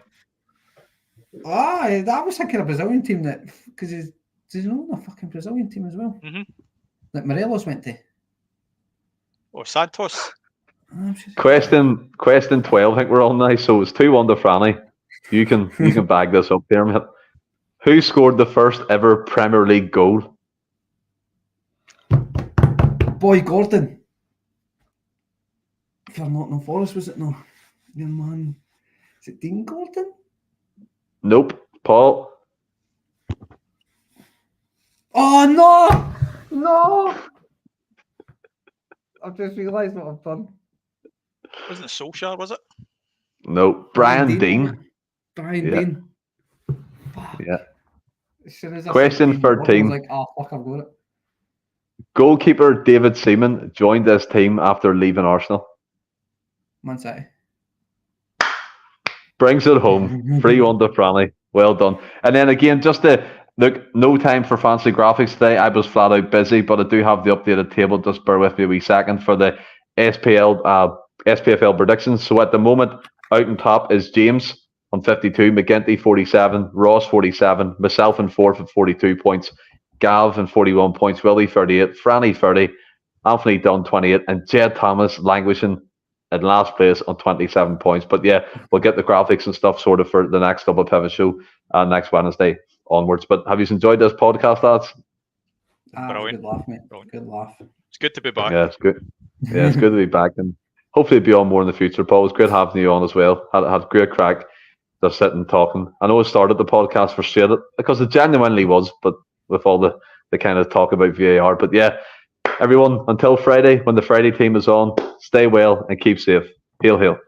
S3: I was thinking a Brazilian team that, because he's own a fucking Brazilian team as well.
S2: Mm-hmm.
S3: That Morelos went to.
S2: Or Santos.
S1: Question 12. I think we're on now. So it's 2-1 to Franny. You can bag this up there, mate. Who scored the first ever Premier League goal?
S3: Boy Gordon. For Nottingham Forest, was it? No. Young man. Is it Dean Gordon?
S1: Nope. Paul.
S3: Oh, no! I've just realised what I've done.
S2: Wasn't it Solskjaer, was it?
S1: No. Brian Dean.
S3: Brian
S1: Yeah.
S3: Dean.
S1: Yeah.
S3: As soon as I
S1: Question
S3: said Dean Gordon,
S1: 13.
S3: I was like, oh, fuck, I've got it.
S1: Goalkeeper David Seaman joined this team after leaving Arsenal.
S3: Man City.
S1: Brings it home. 3-1 to Franny. Well done. And then again, just to look, no time for fancy graphics today. I was flat out busy, but I do have the updated table. Just bear with me a wee second for the SPFL predictions. So at the moment, out on top is James on 52, McGinty 47, Ross 47, myself in fourth at 42 points, Gav in 41 points, Willie 38, Franny 30, Anthony Dunn 28, and Jed Thomas languishing in last place on 27 points. But yeah, we'll get the graphics and stuff sorted for the next Double Pivot show next Wednesday onwards. But have you enjoyed this podcast, lads?
S2: Brilliant.
S3: Good laugh, mate. Good laugh.
S2: It's good to be back.
S1: Yeah, it's good. Yeah, it's good to be back, and hopefully be on more in the future. Paul, it was great having you on as well. Had great crack just sitting talking. I know I started the podcast frustrated because it genuinely was, but with all the kind of talk about VAR. But yeah, everyone, until Friday, when the Friday team is on, stay well and keep safe. Hail, hail.